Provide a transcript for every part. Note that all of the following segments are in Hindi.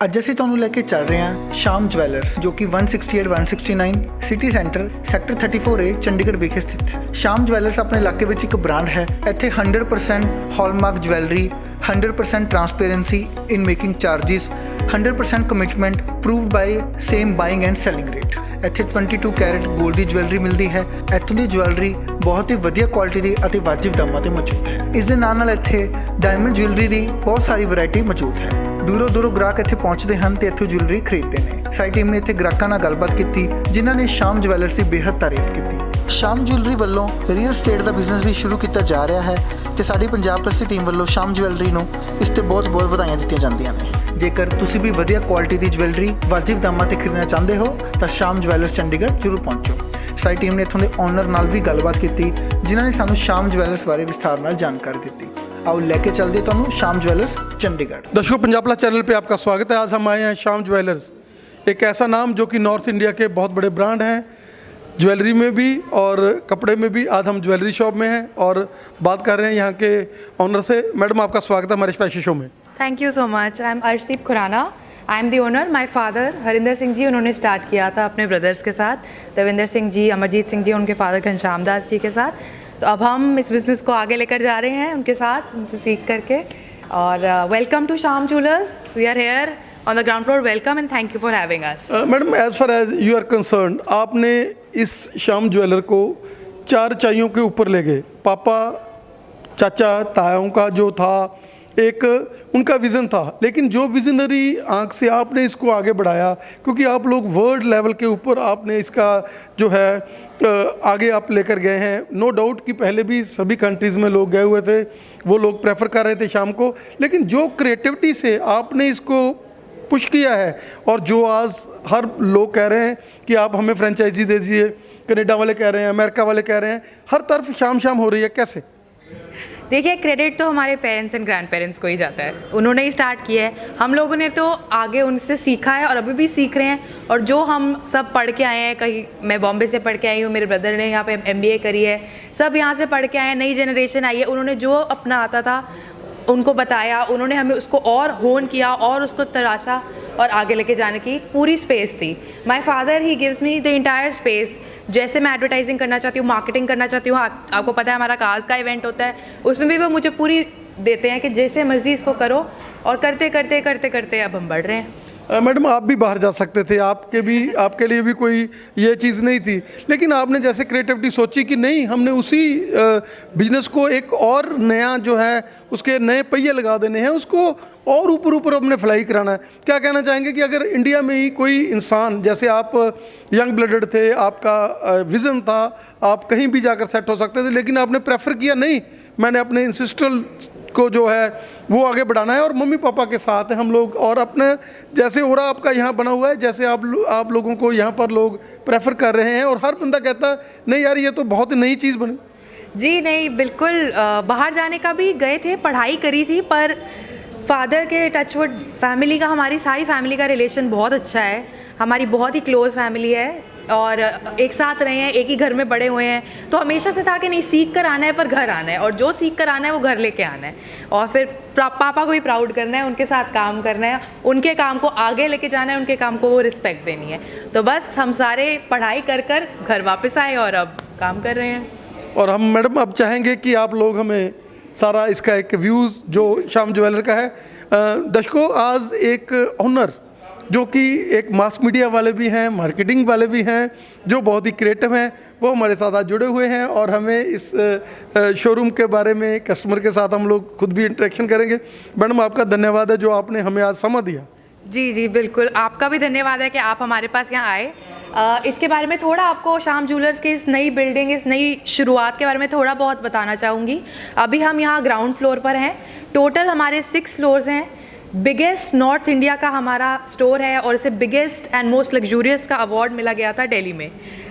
ਅੱਜ ਅਸੀਂ ਤੁਹਾਨੂੰ ਲੈ ਕੇ ਚੱਲ ਰਹੇ ਹਾਂ ਸ਼ਾਮ ਜਵੈਲਰਸ ਜੋ ਕਿ 168 169 city centre sector 34A Chandigarh ਵਿਖੇ ਸਥਿਤ ਹੈ। ਸ਼ਾਮ ਜਵੈਲਰਸ ਆਪਣੇ ਇਲਾਕੇ ਵਿੱਚ ਇੱਕ ਬ੍ਰਾਂਡ ਹੈ। ਇੱਥੇ 100% hallmark jewellery, 100% transparency in making charges, 100% commitment proved by same buying and selling rate. ਇੱਥੇ 22 ਕੈਰਟ 골ਡ ਦੀ ਜਵੈਲਰੀ ਮਿਲਦੀ ਹੈ। ਇੱਥੋਂ ਦੀ ਜਵੈਲਰੀ ਬਹੁਤ ਹੀ ਵਧੀਆ ਕੁਆਲਿਟੀ ਦੀ ਅਤੇ ਵਾਜਿਬ ਦਾਮਾਂ ਤੇ ਮੌਜੂਦ ਹੈ। ਇਸ ਦੇ ਨਾਲ ਇੱਥੇ ਡਾਇਮੰਡ ਜਵੈਲਰੀ ਦੀ ਬਹੁਤ ਸਾਰੀ ਵੈਰਾਈਟੀ ਮੌਜੂਦ ਹੈ। ਦੂਰੋਂ ਗ੍ਰਾਹਕ ਇੱਥੇ ਪਹੁੰਚਦੇ ਹਨ ਤੇ ਇੱਥੋਂ ਜਵੈਲਰੀ ਖਰੀਦਦੇ ਨੇ। ਸਾਡੀ ਟੀਮ ਨੇ ਇੱਥੇ ਗ੍ਰਾਹਕਾਂ ਨਾਲ ਗੱਲਬਾਤ ਕੀਤੀ ਜਿਨ੍ਹਾਂ ਨੇ ਸ਼ਾਮ ਜਵੈਲਰਸ ਦੀ ਬੇਹੱਦ ਤਾਰੀਫ ਕੀਤੀ। ਸ਼ਾਮ ਜਵੈਲਰੀ ਵੱਲੋਂ ਰੀਅਲ ਸਟੇਟ ਦਾ ਬਿਜ਼ਨਸ ਵੀ ਸ਼ੁਰੂ ਕੀਤਾ ਜਾ ਰਿਹਾ ਹੈ ਤੇ ਸਾਡੀ ਪੰਜਾਬ ਪਲੱਸ ਦੀ ਟੀਮ ਵੱਲੋਂ ਸ਼ਾਮ ਜਵੈਲਰੀ ਨੂੰ ਇਸ ਤੇ ਬਹੁਤ ਵਧਾਈਆਂ ਦਿੱਤੀਆਂ ਜਾਂਦੀਆਂ ਨੇ। ਜੇਕਰ ਤੁਸੀਂ ਵੀ ਵਧੀਆ ਕੁਆਲਿਟੀ ਦੀ ਜਵੈਲਰੀ ਵਾਜਿਬ ਦਾਮਾਂ ਤੇ ਖਰੀਦਣਾ ਚਾਹੁੰਦੇ ਹੋ ਤਾਂ ਸ਼ਾਮ ਜਵੈਲਰਸ ਚੰਡੀਗੜ੍ਹ ਜ਼ਰੂਰ ਪਹੁੰਚੋ। ਸਾਡੀ ਟੀਮ ਨੇ ਇੱਥੋਂ ਦੇ ਓਨਰ ਨਾਲ ਵੀ ਗੱਲਬਾਤ ਕੀਤੀ ਜਿਨ੍ਹਾਂ ਨੇ ਸਾਨੂੰ ਸ਼ਾਮ ਜਵੈਲਰਸ ਬਾਰੇ ਵਿਸਥਾਰ ਨਾਲ ਜਾਣਕਾਰੀ ਦਿੱਤੀ। आओ लेके चलते तुहानू शाम ज्वेलर्स चंडीगढ़। दर्शकों, पंजाब प्लस चैनल पे आपका स्वागत है। आज हम आए हैं शाम ज्वेलर्स, एक ऐसा नाम जो कि नॉर्थ इंडिया के बहुत बड़े ब्रांड हैं, ज्वेलरी में भी और कपड़े में भी। आज हम ज्वेलरी शॉप में हैं और बात कर रहे हैं यहाँ के ऑनर से। मैडम, आपका स्वागत है हमारे स्पेशल शो में। Thank you so much. I am Arshdeep Khurana. I am the owner. My father Harinder Singh ji उन्होंने स्टार्ट किया था अपने ब्रदर्स के साथ, देवेंद्र सिंह जी, अमरजीत सिंह जी, उनके फादर घनश्याम दास जी के साथ। तो अब हम इस बिज़नेस को आगे लेकर जा रहे हैं उनके साथ, उनसे सीख करके। और welcome to Shyam jewellers. We are here on the ground floor. Welcome and thank you for having us. Madam, as far as you are concerned, आपने इस शाम ज्वेलर को 4 ऊंचाइयों के ऊपर ले गए। पापा, चाचा, तायाओं का जो था एक उनका विज़न था, लेकिन जो विजनरी आंख से आपने इसको आगे बढ़ाया, क्योंकि आप लोग वर्ल्ड लेवल के ऊपर आपने इसका जो है आगे आप लेकर गए हैं। नो डाउट कि पहले भी सभी कंट्रीज़ में लोग गए हुए थे, वो लोग प्रेफर कर रहे थे शाम को, लेकिन जो क्रिएटिविटी से आपने इसको पुश किया है और जो आज हर लोग कह रहे हैं कि आप हमें फ्रेंचाइजी दे दीजिए, कनाडा वाले कह रहे हैं, अमेरिका वाले कह रहे हैं, हर तरफ शाम हो रही है, कैसे? देखिए, क्रेडिट तो हमारे पेरेंट्स एंड ग्रैंड पेरेंट्स को ही जाता है। उन्होंने ही स्टार्ट किया है। हम लोगों ने तो आगे उनसे सीखा है और अभी भी सीख रहे हैं। और जो हम सब पढ़ के आए हैं, कहीं मैं बॉम्बे से पढ़ के आई हूँ, मेरे ब्रदर ने यहाँ पे MBA करी है, सब यहाँ से पढ़ के आए हैं। नई जनरेशन आई है, उन्होंने जो अपना आता था उनको बताया, उन्होंने हमें उसको और होन किया और उसको तराशा और आगे लेके जाने की पूरी स्पेस थी। My father he gives me the entire space. जैसे मैं एडवर्टाइजिंग करना चाहती हूँ, मार्केटिंग करना चाहती हूँ, आपको पता है हमारा काज का इवेंट होता है, उसमें भी वो मुझे पूरी देते हैं कि जैसे मर्जी इसको करो। और करते करते अब हम बढ़ रहे हैं। मैडम, आप भी बाहर जा सकते थे, आपके लिए भी कोई ये चीज़ नहीं थी, लेकिन आपने जैसे क्रिएटिविटी सोची कि नहीं, हमने उसी बिजनेस को एक और नया जो है उसके नए पहिए लगा देने हैं, उसको और ऊपर अपने फ्लाई कराना है। क्या कहना चाहेंगे कि अगर इंडिया में ही कोई इंसान, जैसे आप यंग ब्लडेड थे, आपका विज़न था, आप कहीं भी जाकर सेट हो सकते थे, लेकिन आपने प्रेफर किया नहीं, मैंने अपने इंसिस्टल को जो है वो आगे बढ़ाना है और मम्मी पापा के साथ हैं हम लोग। और अपने जैसे ओरा आपका यहाँ बना हुआ है, जैसे आप लोगों को यहाँ पर लोग प्रेफर कर रहे हैं और हर बंदा कहता है नहीं यार ये तो बहुत नई चीज़ बनी। जी नहीं, बिल्कुल। बाहर जाने का भी गए थे, पढ़ाई करी थी, पर फादर के टचवुड फैमिली का, हमारी सारी फैमिली का रिलेशन बहुत अच्छा है। हमारी बहुत ही क्लोज़ फैमिली है और एक साथ रहे हैं, एक ही घर में बड़े हुए हैं, तो हमेशा से था कि नहीं, सीख कर आना है पर घर आना है, और जो सीख कर आना है वो घर लेके आना है, और फिर पापा को भी प्राउड करना है, उनके साथ काम करना है, उनके काम को आगे लेके जाना है, उनके काम को वो रिस्पेक्ट देनी है। तो बस हम सारे पढ़ाई कर घर वापस आए और अब काम कर रहे हैं। और हम मैडम अब चाहेंगे कि आप लोग हमें सारा इसका एक व्यूज़ जो शाम ज्वेलर का है। दर्शकों, आज एक ऑनर जो कि एक मास मीडिया वाले भी हैं, मार्केटिंग वाले भी हैं, जो बहुत ही क्रिएटिव हैं, वो हमारे साथ आज जुड़े हुए हैं और हमें इस शोरूम के बारे में, कस्टमर के साथ हम लोग खुद भी इंटरेक्शन करेंगे। मैडम, आपका धन्यवाद है जो आपने हमें आज समय दिया। जी बिल्कुल, आपका भी धन्यवाद है कि आप हमारे पास यहाँ आए। इसके बारे में थोड़ा आपको शाम ज्वेलर्स की इस नई बिल्डिंग, इस नई शुरुआत के बारे में थोड़ा बहुत बताना चाहूँगी। अभी हम यहाँ ग्राउंड फ्लोर पर हैं। टोटल हमारे 6 फ्लोर्स हैं। बिगेस्ट नॉर्थ इंडिया का हमारा स्टोर है और इसे बिगेस्ट एंड मोस्ट लग्जूरियस का अवार्ड मिला गया था दिल्ली में।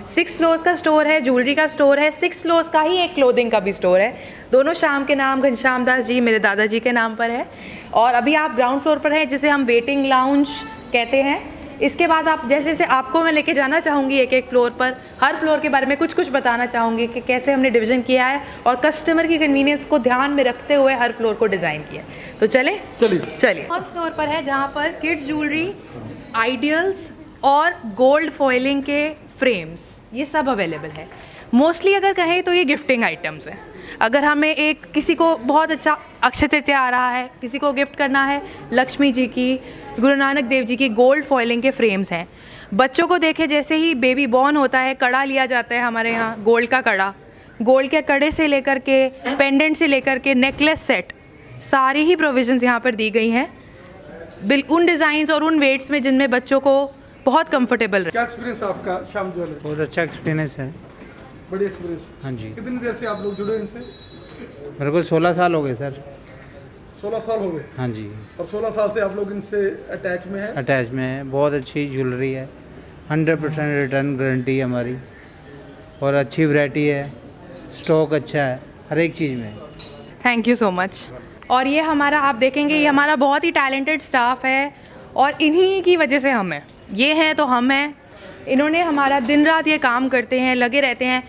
6 फ्लोर्स का स्टोर है, ज्वेलरी का स्टोर है, 6 फ्लोर्स का ही एक क्लोथिंग का भी स्टोर है। दोनों शाम के नाम घनश्याम दास जी, मेरे दादाजी के नाम पर है। और अभी आप ग्राउंड फ्लोर पर हैं, जिसे हम वेटिंग लाउंज कहते हैं। इसके बाद आप जैसे जैसे आपको मैं लेके जाना चाहूँगी एक एक फ्लोर पर, हर फ्लोर के बारे में कुछ कुछ बताना चाहूँगी कि कैसे हमने डिवीज़न किया है और कस्टमर की कन्वीनियंस को ध्यान में रखते हुए हर फ्लोर को डिज़ाइन किया है। तो चलें, चलिए। फर्स्ट फ्लोर पर है जहाँ पर किड्स ज्वेलरी, आइडियल्स और गोल्ड फॉइलिंग के फ्रेम्स, ये सब अवेलेबल है। मोस्टली अगर कहें तो ये गिफ्टिंग आइटम्स हैं। अगर हमें एक किसी को बहुत अच्छा अक्षय तृतीया आ रहा है, किसी को गिफ्ट करना है, लक्ष्मी जी की, गुरु नानक देव जी की गोल्ड फॉइलिंग के फ्रेम्स हैं। बच्चों को देखे जैसे ही बेबी बॉर्न होता है कड़ा लिया जाता है हमारे यहाँ, गोल्ड का कड़ा, गोल्ड के कड़े से लेकर के पेंडेंट से लेकर के नेकलेस सेट, सारी ही प्रोविजंस यहाँ पर दी गई हैं बिल्कुल उन डिज़ाइंस और उन वेट्स में जिनमें बच्चों को बहुत कंफर्टेबल रहे। क्या एक्सपीरियंस आपका श्याम ज्वेलर्स? बहुत अच्छा एक्सपीरियंस है। बड़ी एक्सपीरियंस। हाँ जी। कितनी देर से आप लोग जुड़े इनसे? मेरे को 16 साल हो गए सर। 16 साल हो गए। हाँ जी। और 16 साल से आप लोग इनसे अटैच में हैं? अटैच में है, बहुत अच्छी ज्वेलरी है, 100% रिटर्न गारंटी है हमारी, और अच्छी वैरायटी है, स्टॉक अच्छा है हर एक चीज़ में। Thank you so much. और ये हमारा, आप देखेंगे ये हमारा बहुत ही टैलेंटेड स्टाफ है और इन्हीं की वजह से हम हैं। ये हैं तो हम हैं। इन्होंने हमारा दिन रात ये काम करते हैं, लगे रहते हैं।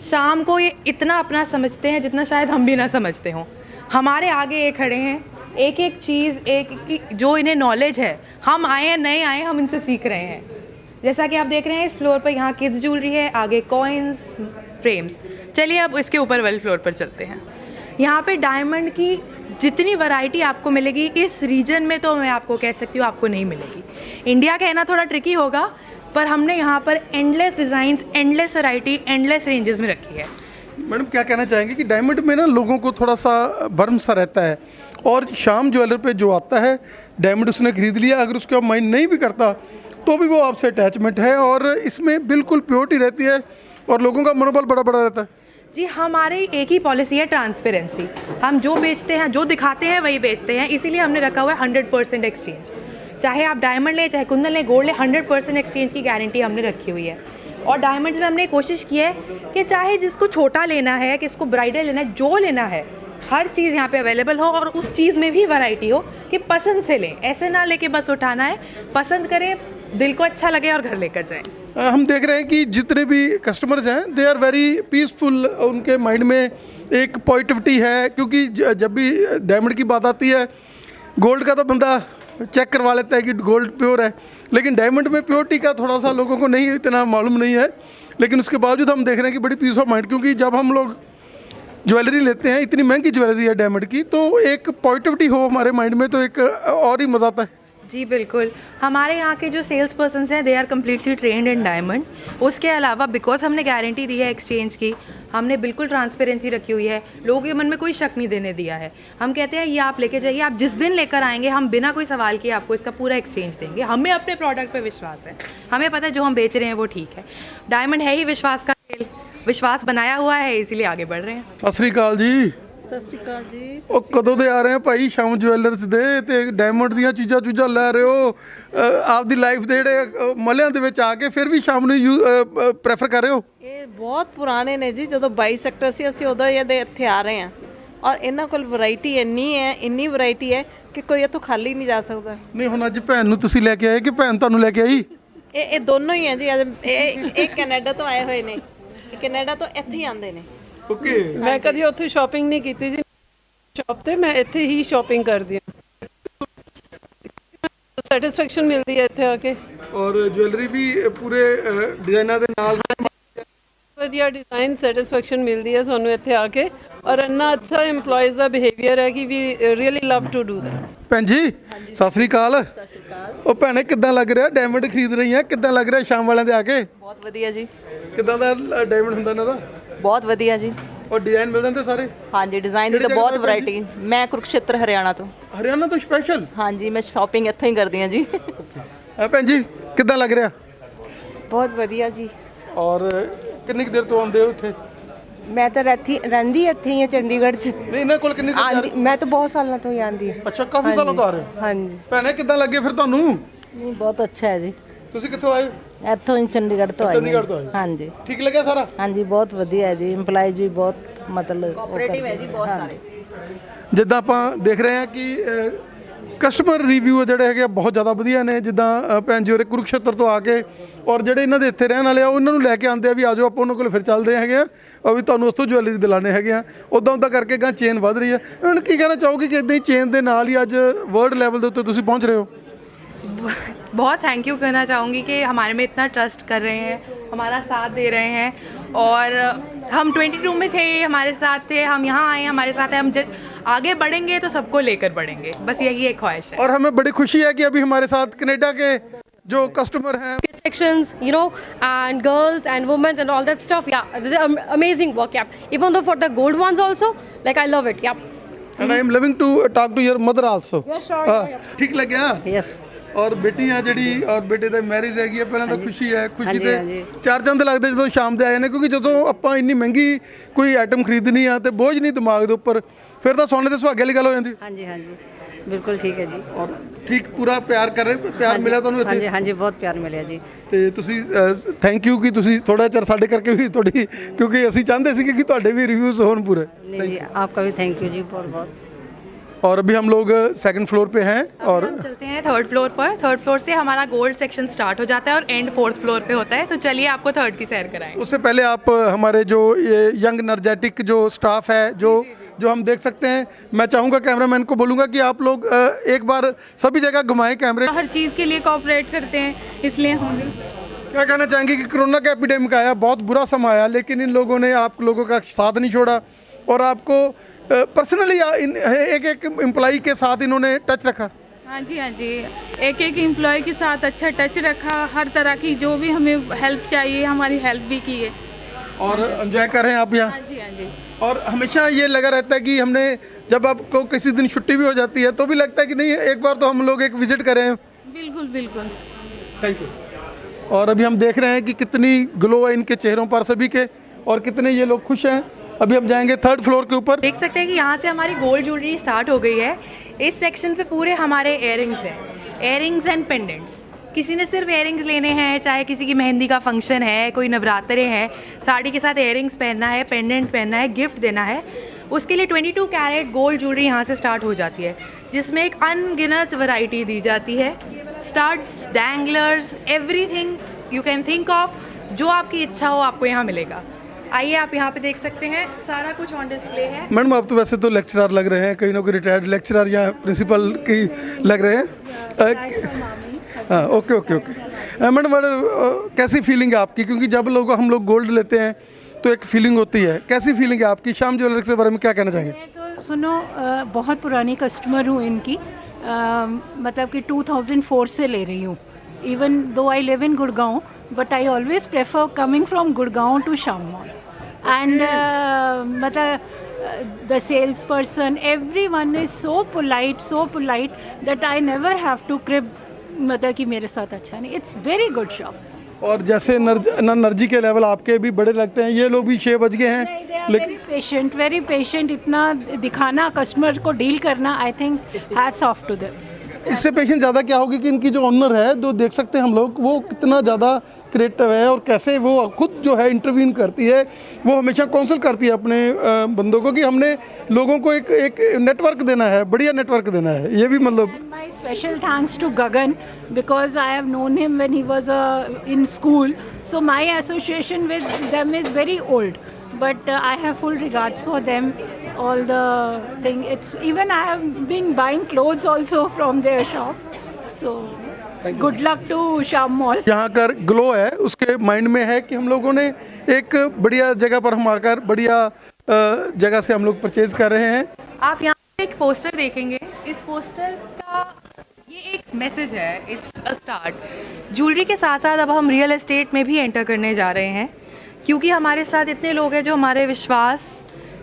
शाम को ये इतना अपना समझते हैं जितना शायद हम भी ना समझते हों। हमारे आगे ये खड़े हैं, एक एक चीज़, एक जो इन्हें नॉलेज है, हम आए हैं नए आए, हम इनसे सीख रहे हैं। जैसा कि आप देख रहे हैं इस फ्लोर पर यहाँ किड्स ज्वेलरी है, आगे कॉइन्स, फ्रेम्स। चलिए अब इसके ऊपर वाले फ्लोर पर चलते हैं। यहाँ पे डायमंड की जितनी वैरायटी आपको मिलेगी इस रीजन में, तो मैं आपको कह सकती हूँ आपको नहीं मिलेगी। इंडिया कहना थोड़ा ट्रिकी होगा, पर हमने यहाँ पर endless designs, endless variety, endless ranges में रखी है। मैडम क्या कहना चाहेंगे कि डायमंड में ना लोगों को थोड़ा सा भ्रम सा रहता है, और श्याम ज्वेलर पे जो आता है डायमंड उसने खरीद लिया, अगर उसका माइंड नहीं भी करता तो भी वो आपसे अटैचमेंट है, और इसमें बिल्कुल प्योरिटी रहती है और लोगों का मनोबल बड़ा बड़ा रहता है। जी, हमारी एक ही पॉलिसी है, ट्रांसपेरेंसी। हम जो बेचते हैं, जो दिखाते हैं वही बेचते हैं, इसीलिए हमने रखा हुआ है 100% एक्सचेंज। चाहे आप डायमंड लें, चाहे कुंदन लें, गोल्ड लें, 100% एक्सचेंज की गारंटी हमने रखी हुई है। और डायमंड्स में हमने कोशिश की है कि चाहे जिसको छोटा लेना है, किसको ब्राइडल लेना है, जो लेना है, हर चीज़ यहाँ पे अवेलेबल हो और उस चीज़ में भी वैरायटी हो कि पसंद से लें। ऐसे ना लेके बस उठाना है, पसंद करें, दिल को अच्छा लगे और घर लेकर जाएं। हम देख रहे हैं कि जितने भी कस्टमर्स हैं दे आर वेरी पीसफुल, उनके माइंड में एक पॉजिटिविटी है, क्योंकि जब भी डायमंड की बात आती है, गोल्ड का तो बंदा चेक करवा लेता है कि गोल्ड प्योर है, लेकिन डायमंड में प्योरिटी का थोड़ा सा लोगों को नहीं, इतना मालूम नहीं है। लेकिन उसके बावजूद हम देख रहे हैं कि बड़ी पीस ऑफ माइंड, क्योंकि जब हम लोग ज्वेलरी लेते हैं, इतनी महंगी ज्वेलरी है डायमंड की, तो एक पॉजिटिविटी हो हमारे माइंड में तो एक और ही मज़ा आता है। जी बिल्कुल। हमारे यहाँ के जो सेल्स पर्सन हैं they are completely trained in diamond. उसके अलावा बिकॉज हमने गारंटी दी है एक्सचेंज की, हमने बिल्कुल ट्रांसपेरेंसी रखी हुई है, लोगों के मन में कोई शक नहीं देने दिया है। हम कहते हैं ये आप लेके जाइए, आप जिस दिन लेकर आएंगे हम बिना कोई सवाल किए आपको इसका पूरा एक्सचेंज देंगे। हमें अपने प्रोडक्ट पे विश्वास है, हमें पता है जो हम बेच रहे हैं वो ठीक है। डायमंड है ही विश्वास का खेल, विश्वास बनाया हुआ है, इसीलिए आगे बढ़ रहे हैं। सत श्री अकाल जी। ਸਤਿ ਸ਼੍ਰੀ ਅਕਾਲ ਜੀ। ਉਹ ਕਦੋਂ ਦੇ ਆ ਰਹੇ ਆ ਭਾਈ ਸ਼ਾਮ ਜੁਐਲਰਸ ਦੇ, ਤੇ ਡਾਇਮੰਡ ਦੀਆਂ ਚੀਜ਼ਾਂ ਲੈ ਰਹੇ ਹੋ, ਆਪਦੀ ਲਾਈਫ ਦੇ ਜਿਹੜੇ ਮਲਿਆਂ ਦੇ ਵਿੱਚ ਆ ਕੇ ਫਿਰ ਵੀ ਸ਼ਾਮ ਨੂੰ ਪ੍ਰੈਫਰ ਕਰ ਰਹੇ ਹੋ? ਇਹ ਬਹੁਤ ਪੁਰਾਣੇ ਨੇ ਜੀ, ਜਦੋਂ 22 ਸੈਕਟਰ ਸੀ ਅਸੀਂ ਉਦੋਂ ਇਹਦੇ ਇੱਥੇ ਆ ਰਹੇ ਹਾਂ, ਔਰ ਇਹਨਾਂ ਕੋਲ ਵੈਰਾਈਟੀ ਇੰਨੀ ਵੈਰਾਈਟੀ ਹੈ ਕਿ ਕੋਈ ਇੱਥੋਂ ਖਾਲੀ ਨਹੀਂ ਜਾ ਸਕਦਾ। ਨਹੀਂ ਹੁਣ ਅੱਜ ਭੈਣ ਨੂੰ ਤੁਸੀਂ ਲੈ ਕੇ ਆਏ ਕਿ ਭੈਣ ਤੁਹਾਨੂੰ ਲੈ ਕੇ ਆਈ? ਇਹ ਦੋਨੋਂ ਹੀ ਹੈ ਜੀ। ਇਹ ਕੈਨੇਡਾ ਤੋਂ ਆਏ ਹੋਏ ਨੇ, ਇਹ ਕੈਨੇਡਾ ਤੋਂ ਇੱਥੇ ਹੀ ਆਉਂਦੇ ਨੇ। ਓਕੇ। ਮੈਂ ਕਦੀ ਉੱਥੇ ਸ਼ਾਪਿੰਗ ਨਹੀਂ ਕੀਤੀ ਜੀ, ਸ਼ਾਪ ਤੇ ਮੈਂ ਇੱਥੇ ਹੀ ਸ਼ਾਪਿੰਗ ਕਰਦੀ ਹਾਂ, ਸੈਟੀਸਫੈਕਸ਼ਨ ਮਿਲਦੀ ਹੈ ਇੱਥੇ ਆ ਕੇ। ਔਰ ਜੁਐਲਰੀ ਵੀ ਪੂਰੇ ਡਿਜ਼ਾਈਨਾਂ ਦੇ ਨਾਲ ਵਧੀਆ ਡਿਜ਼ਾਈਨ, ਸੈਟੀਸਫੈਕਸ਼ਨ ਮਿਲਦੀ ਹੈ ਸਾਨੂੰ ਇੱਥੇ ਆ ਕੇ, ਔਰ ਇੰਨਾ ਅੱਛਾ EMPLOYEES ਦਾ ਬਿਹੇਵੀਅਰ ਹੈ ਕਿ we really love to do that. ਭੈਣ ਜੀ ਸਤਿ ਸ੍ਰੀ ਅਕਾਲ। ਉਹ ਭੈਣੇ ਕਿੱਦਾਂ ਲੱਗ ਰਿਹਾ, ਡਾਇਮੰਡ ਖਰੀਦ ਰਹੀ ਆ, ਕਿੱਦਾਂ ਲੱਗ ਰਿਹਾ ਸ਼ਾਮ ਵਾਲਿਆਂ ਦੇ ਆ ਕੇ? ਬਹੁਤ ਵਧੀਆ ਜੀ। ਕਿੱਦਾਂ ਦਾ ਡਾਇਮੰਡ ਹੁੰਦਾ ਇਹਨਾਂ ਦਾ? ਬਹੁਤ ਵਧੀਆ ਜੀ। ਔਰ ਡਿਜ਼ਾਈਨ ਮਿਲ ਜਾਂਦੇ ਸਾਰੇ? ਹਾਂਜੀ, ਡਿਜ਼ਾਈਨ ਦੀ ਤਾਂ ਬਹੁਤ ਵੈਰਾਈਟੀ। ਮੈਂ ਕੁਰੂਕਸ਼ੇਤਰ ਹਰਿਆਣਾ ਤੋਂ। ਹਰਿਆਣਾ ਤੋਂ ਸਪੈਸ਼ਲ? ਹਾਂਜੀ, ਮੈਂ ਸ਼ਾਪਿੰਗ ਇੱਥੋਂ ਹੀ ਕਰਦੀ ਹਾਂ ਜੀ। ਭੈਣ ਜੀ ਕਿੱਦਾਂ ਲੱਗ ਰਿਹਾ? ਬਹੁਤ ਵਧੀਆ ਜੀ। ਔਰ ਕਿੰਨੀ ਕੁ ਦੇਰ ਤੋਂ ਆਉਂਦੇ ਹੋ ਇੱਥੇ? ਮੈਂ ਤਾਂ ਰਹਿੰਦੀ ਇੱਥੇ ਹੀ ਹਾਂ ਚੰਡੀਗੜ੍ਹ 'ਚ। ਨਹੀਂ ਇਹਨਾਂ ਕੋਲ ਕਿੰਨੀ ਦੇਰ? ਆਂਦੀ ਮੈਂ ਤਾਂ ਬਹੁਤ ਸਾਲਾਂ ਤੋਂ ਹੀ ਆਂਦੀ ਹਾਂ। ਅੱਛਾ, ਕਾਫੀ ਸਾਲਾਂ ਤੋਂ ਆ ਰਹੇ ਹੋ? ਹਾਂਜੀ। ਭੈਣੇ ਕਿੱਦਾਂ ਲੱਗੇ ਫਿਰ ਤੁਹਾਨੂੰ? ਨਹੀਂ, ਬਹੁਤ ਅੱਛਾ ਹੈ ਜੀ। ਤੁਸੀਂ ਕਿੱਥੋਂ ਆਏ? ਇੱਥੋਂ ਹੀ ਚੰਡੀਗੜ੍ਹ ਤੋਂ ਆਏ। ਚੰਡੀਗੜ੍ਹ ਤੋਂ ਆਏ? ਹਾਂਜੀ। ਠੀਕ ਲੱਗਿਆ ਸਾਰਾ? ਹਾਂਜੀ, ਬਹੁਤ ਵਧੀਆ ਹੈ ਜੀ। EMPLOYEES ਵੀ ਬਹੁਤ ਮਤਲਬ ਕੋਆਪਰੇਟਿਵ ਹੈ ਜੀ ਬਹੁਤ ਸਾਰੇ। ਜਿੱਦਾਂ ਆਪਾਂ ਦੇਖ ਰਹੇ ਹਾਂ ਕਿ ਕਸਟਮਰ ਰਿਵਿਊ ਜਿਹੜੇ ਹੈਗੇ ਆ ਬਹੁਤ ਜ਼ਿਆਦਾ ਵਧੀਆ ਨੇ। ਜਿੱਦਾਂ ਭੈਣ ਜੀ ਹੋਰੇ ਕੁਰੂਕਸ਼ੇਤਰ ਤੋਂ ਆ ਕੇ ਔਰ ਜਿਹੜੇ ਇਹਨਾਂ ਦੇ ਇੱਥੇ ਰਹਿਣ ਵਾਲੇ ਆ ਉਹਨਾਂ ਨੂੰ ਲੈ ਕੇ ਆਉਂਦੇ ਆ ਵੀ ਆਜੋ ਆਪਾਂ ਉਹਨਾਂ ਕੋਲ ਫਿਰ ਚੱਲਦੇ ਹੈਗੇ ਆ ਔਰ ਵੀ ਤੁਹਾਨੂੰ ਉੱਥੋਂ ਜੁਐਲਰੀ ਦਿਲਾਣੇ ਹੈਗੇ ਆ। ਉੱਦਾਂ ਕਰਕੇ ਗਾਂ ਚੇਨ ਵੱਧ ਰਹੀ ਹੈ। ਹੁਣ ਕੀ ਕਹਿਣਾ ਚਾਹੋਗੇ ਕਿ ਇੱਦਾਂ ਹੀ ਚੇਨ ਦੇ ਨਾਲ ਹੀ ਅੱਜ ਵਰਲਡ ਲੈਵਲ ਦੇ ਉੱਤੇ ਤੁਸੀਂ ਪਹੁੰਚ ਰਹੇ ਹੋ? बहुत थैंक यू कहना चाहूँगी कि हमारे में इतना ट्रस्ट कर रहे हैं, हमारा साथ दे रहे हैं। और हम 22 में थे, हमारे साथ थे, हम यहाँ आए हमारे साथ हैं, हम आगे बढ़ेंगे तो सबको लेकर बढ़ेंगे, बस यही एक ख्वाहिश है। और हमें बड़ी खुशी है कि अभी हमारे साथ कनाडा के जो कस्टमर हैं sections, you know, and girls and women and all that stuff. Yeah, amazing work. Yeah, even though for the gold ones also, like I love it. Yeah. and I am loving to talk to your mother also. Yeah, sure. ठीक लगे? यस ਔਰ ਬੇਟੀ ਆ ਜਿਹੜੀ ਔਰ ਬੇਟੇ ਦਾ ਮੈਰਿਜ ਹੈਗੀ ਆ। ਪਹਿਲਾਂ ਤਾਂ ਖੁਸ਼ੀ ਹੈ, ਖੁਸ਼ੀ ਤੇ ਚਾਰ ਚੰਦ ਲੱਗਦੇ ਜਦੋਂ ਸ਼ਾਮ ਦੇ ਆਏ ਨੇ, ਕਿਉਂਕਿ ਜਦੋਂ ਆਪਾਂ ਇੰਨੀ ਮਹਿੰਗੀ ਕੋਈ ਆਈਟਮ ਖਰੀਦਣੀ ਆ ਤੇ ਬੋਝ ਨਹੀਂ ਦਿਮਾਗ ਦੇ ਉੱਪਰ, ਫਿਰ ਤਾਂ ਸੋਨੇ ਦੇ ਸੁਹਾਗੇ ਵਾਲੀ ਗੱਲ ਹੋ ਜਾਂਦੀ। ਹਾਂਜੀ ਹਾਂਜੀ ਬਿਲਕੁਲ ਠੀਕ ਹੈ ਜੀ। ਔਰ ਠੀਕ ਪੂਰਾ ਪਿਆਰ ਕਰ ਰਹੇ, ਪਿਆਰ ਮਿਲਿਆ ਤੁਹਾਨੂੰ ਇੱਥੇ? ਹਾਂਜੀ ਹਾਂਜੀ ਬਹੁਤ ਪਿਆਰ ਮਿਲਿਆ ਜੀ। ਤੇ ਤੁਸੀਂ ਥੈਂਕ ਯੂ ਕਿ ਤੁਸੀਂ ਥੋੜਾ ਚਿਰ ਸਾਡੇ ਕਰਕੇ ਵੀ ਤੁਹਾਡੀ, ਕਿਉਂਕਿ ਅਸੀਂ ਚਾਹੁੰਦੇ ਸੀ ਕਿ ਤੁਹਾਡੇ ਵੀ ਰਿਵਿਊਜ਼ ਹੋਣ ਪੂਰੇ। नहीं जी आपका भी थैंक यू जी बहुत बहुत। और अभी हम लोग सेकंड फ्लोर पे हैं और हम चलते हैं थर्ड फ्लोर पर। थर्ड फ्लोर से हमारा गोल्ड सेक्शन स्टार्ट हो जाता है और एंड फोर्थ फ्लोर पे होता है। तो चलिए आपको थर्ड की सैर कराएं। उससे पहले आप हमारे जो ये यंग एनर्जेटिक जो स्टाफ है जो हम देख सकते हैं, मैं चाहूँगा कैमरामैन को बोलूँगा कि आप लोग एक बार सभी जगह घुमाएं कैमरे। हर चीज़ के लिए कोऑपरेट करते हैं, इसलिए हम क्या कहना चाहेंगे कि कोरोना का एपिडेमिक आया, बहुत बुरा समय आया, लेकिन इन लोगों ने आप लोगों का साथ नहीं छोड़ा और आपको पर्सनली एक एक एम्प्लॉई के साथ इन्होंने टच रखा। हाँ जी एक एक एम्प्लॉय के साथ अच्छा टच रखा। हर तरह की जो भी हमें हेल्प चाहिए हमारी हेल्प भी की है और एंजॉय कर रहे हैं आप यहाँ? हाँ जी और हमेशा ये लगा रहता है कि हमने जब आपको किसी दिन छुट्टी भी हो जाती है तो भी लगता है कि नहीं एक बार तो हम लोग एक विजिट करें। बिल्कुल थैंक यू। और अभी हम देख रहे हैं कि कितनी ग्लो है इनके चेहरों पर सभी के और कितने ये लोग खुश हैं। अभी हम जाएंगे थर्ड फ्लोर के ऊपर। देख सकते हैं कि यहाँ से हमारी गोल्ड ज्वेलरी स्टार्ट हो गई है। इस सेक्शन पे पूरे हमारे इयररिंग्स हैं, इयररिंग्स एंड पेंडेंट्स। किसी ने सिर्फ इयररिंग्स लेने हैं, चाहे किसी की मेहंदी का फंक्शन है, कोई नवरात्रे हैं, साड़ी के साथ इयररिंग्स पहनना है, पेंडेंट पहनना है, गिफ्ट देना है, उसके लिए 22 कैरेट गोल्ड ज्वेलरी यहाँ से स्टार्ट हो जाती है, जिसमें एक अनगिनत वैरायटी दी जाती है। Studs, danglers, everything you can think of, जो आपकी इच्छा हो आपको यहाँ मिलेगा। आइए आप यहाँ पे देख सकते हैं, सारा कुछ ऑन डिस्प्ले है। मैडम आप तो वैसे तो लेक्चरर लग रहे हैं, कहीं ना कहीं रिटायर्ड लेक्चरर या प्रिंसिपल की लग रहे हैं। हाँ ओके मैडम कैसी फीलिंग है आपकी, क्योंकि जब हम लोग गोल्ड लेते हैं तो एक फीलिंग होती है, कैसी फीलिंग है आपकी? श्याम ज्वेलरी के बारे में क्या कहना चाहेंगे? तो सुनो बहुत पुरानी कस्टमर हूँ इनकी, मतलब कि 2004 से ले रही हूँ। Even though I live in Gurgaon but I always prefer coming from Gurgaon to Shyam mall and मतलब the salesperson, everyone is so polite that I never have to crib मतलब कि मेरे साथ अच्छा नहीं। It's very good shop. और जैसे एनर्जी के लेवल आपके भी बड़े लगते हैं, ये लोग भी 6 बज गए हैं लेकिन वेरी पेशेंट, इतना दिखाना कस्टमर को डील करना, I think hats off to them. इससे पेशेंट ज़्यादा क्या होगी कि इनकी जो ऑनर है, जो देख सकते हैं हम लोग, वो कितना ज़्यादा क्रिएटिव है और कैसे वो खुद जो है इंटरवीन करती है। वो हमेशा काउंसिल करती है अपने बंदों को कि हमने लोगों को एक नेटवर्क देना है, बढ़िया नेटवर्क देना है। ये भी मतलब my special thanks to Gagan because I have known him when he was in school, so my association with them is very old, but I have full regards for them, all the thing. It's even I have been buying clothes also from their shop, so good luck to Sham Mall. यहाँ कर ग्लो है, उसके माइंड में है कि हम लोगों ने एक बढ़िया जगह पर हम आकर बढ़िया जगह से हम लोग परचेज कर रहे हैं। आप यहाँ एक पोस्टर देखेंगे, इस पोस्टर का ये एक मैसेज है, इट्स अ स्टार्ट। ज्वेलरी के साथ साथ अब हम रियल एस्टेट में भी एंटर करने जा रहे हैं, क्योंकि हमारे साथ इतने लोग हैं जो हमारे विश्वास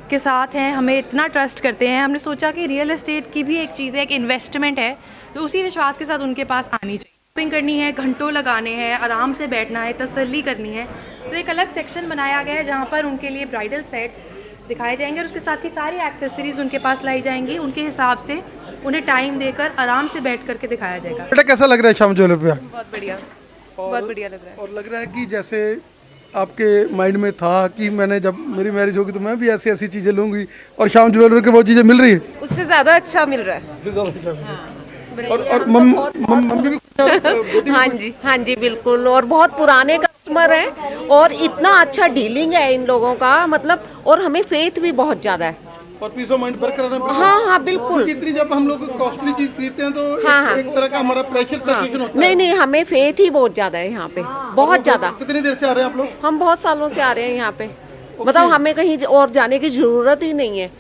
के साथ हैं, हमें इतना ट्रस्ट करते हैं। हमने सोचा कि रियल एस्टेट की भी एक चीज़ है, एक इन्वेस्टमेंट है, तो उसी विश्वास के साथ उनके पास आनी चाहिए। शॉपिंग करनी है, घंटों लगाने हैं, आराम से बैठना है, तसल्ली करनी है, तो एक अलग सेक्शन बनाया गया है जहाँ पर उनके लिए ब्राइडल सेट्स दिखाए जाएंगे और उसके साथ की सारी एक्सेसरीज उनके पास लाई जाएंगी। उनके हिसाब से उन्हें टाइम देकर आराम से बैठ करके दिखाया जाएगा। बेटा कैसा लग रहा है श्याम ज्वेलरी पे? बहुत बढ़िया, बहुत बढ़िया लग रहा है। और लग रहा है कि जैसे आपके माइंड में था कि मैंने जब मेरी मैरिज होगी तो मैं भी ऐसी ऐसी चीज़ें लूँगी, और श्याम ज्वेलरी के वो चीज़ें मिल रही है, उससे ज़्यादा अच्छा मिल रहा है। उससे ज़्यादा अच्छा मिल रहा है। और मम्मी भी बेटी भी हाँ जी बिल्कुल, और बहुत पुराने कस्टमर हैं और इतना अच्छा डीलिंग है इन लोगों का, मतलब, और हमें फेथ भी बहुत ज़्यादा है और पीस ऑफ माइंड बरकरार है। हाँ बिल्कुल। कितनी जब हम लोग कॉस्टली चीज खरीदते हैं तो एक तरह का हमारा प्रेशर सिचुएशन होता है। नहीं, हमें फेथ ही बहुत ज़्यादा है यहाँ पे, बहुत ज़्यादा। कितनी देर से आ रहे हैं आप लोग? हम बहुत सालों से आ रहे हैं यहाँ पे, मतलब हमें कहीं और जाने की ज़रूरत ही नहीं है।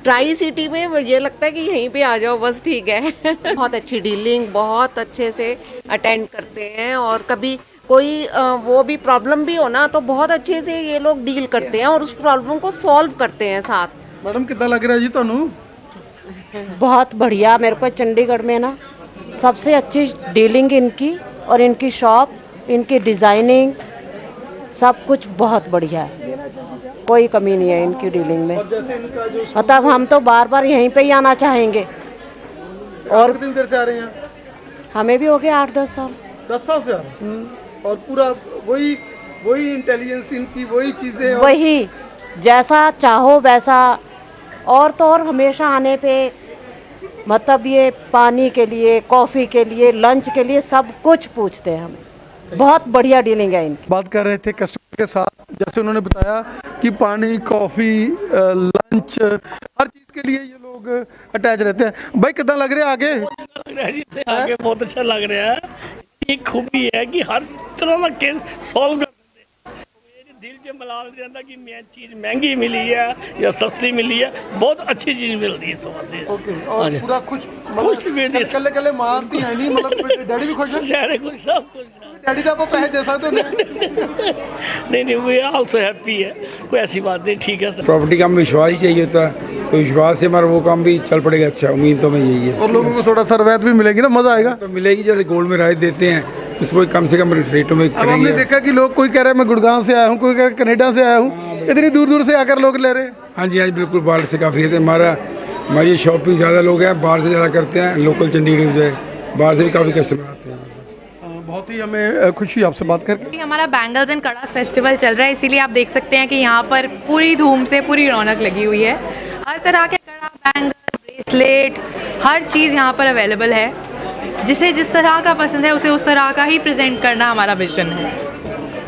ट्राई सिटी में ये लगता है कि यहीं पे आ जाओ बस, ठीक है। बहुत अच्छी डीलिंग, बहुत अच्छे से अटेंड करते हैं, और कभी कोई वो भी प्रॉब्लम भी हो ना तो बहुत अच्छे से ये लोग डील करते हैं और उस प्रॉब्लम को सॉल्व करते हैं साथ। मैडम कितना लग रहा है जी थानू? बहुत बढ़िया। मेरे को चंडीगढ़ में ना सबसे अच्छी डीलिंग इनकी, और इनकी शॉप, इनकी डिज़ाइनिंग, सब कुछ बहुत बढ़िया है, कोई कमी नहीं है इनकी डीलिंग में। मतलब हम तो बार बार यहीं पे ही आना चाहेंगे। और कितनी देर से आ रहे हैं? हमें भी हो गया 8-10 साल। 10 साल से आ रहे हैं। और पूरा वही इंटेलिजेंस इनकी, वही चीजें, वही जैसा चाहो वैसा। और तो और हमेशा आने पे, मतलब ये पानी के लिए, कॉफ़ी के लिए, लंच के लिए सब कुछ पूछते हैं हमें। बहुत बढ़िया डीलिंग है इनकी। बात कर रहे थे कस्टमर के साथ, जैसे उन्होंने बताया कि पानी, कॉफ़ी, लंच, हर चीज़ के लिए ये लोग अटैच रहते हैं। भाई कितना लग रहा है आगे? आगे बहुत अच्छा लग रहा है। एक खूबी है कि हर तरह का केस सॉल्व कर दिल से मलाल रहता कि मैं चीज़ महंगी मिली है या सस्ती मिली है, बहुत अच्छी चीज़ मिलती है सुबह से। ओके, और पूरा खुश कल मारती है नहीं, मतलब डैडी भी खुश है? सारे खुश, सब खुश। डैडी तो आप पैसे दे सकते नहीं, वो आल्सो हैप्पी है, कोई ऐसी बात नहीं, ठीक है सर। प्रॉपर्टी का हमें विश्वास ही चाहिए होता है, तो विश्वास से हमारा वो काम भी चल पड़ेगा। अच्छा, उम्मीद तो मैं यही है। और लोगों को थोड़ा सरवैत भी मिलेगी ना, मज़ा आएगा। तो मिलेगी, जैसे गोल्ड में राइट देते हैं उसको कम से कम रेटों में अब हमने देखा कि लोग, कोई कह रहा है मैं गुड़गांव से आया हूँ, कोई कह रहा है कनाडा से आया हूँ, इतनी दूर दूर से आकर लोग ले रहे हैं। हाँ जी, बिल्कुल, बाहर से काफ़ी है। हमारी शॉपिंग ज़्यादा लोग हैं, बाहर से ज़्यादा करते हैं, लोकल चंडीगढ़ से, बाहर से भी काफ़ी कस्टमर आते हैं। बहुत ही हमें खुशी आपसे बात करके। हमारा बैंगल्स एंड कड़ा फेस्टिवल चल रहा है, इसीलिए आप देख सकते हैं कि यहाँ पर पूरी धूम से पूरी रौनक लगी हुई है। हर तरह के कड़ा, बैंगल, ब्रेसलेट, हर चीज़ यहाँ पर अवेलेबल है। जिसे जिस तरह का पसंद है उसे उस तरह का ही प्रेजेंट करना हमारा विजन है।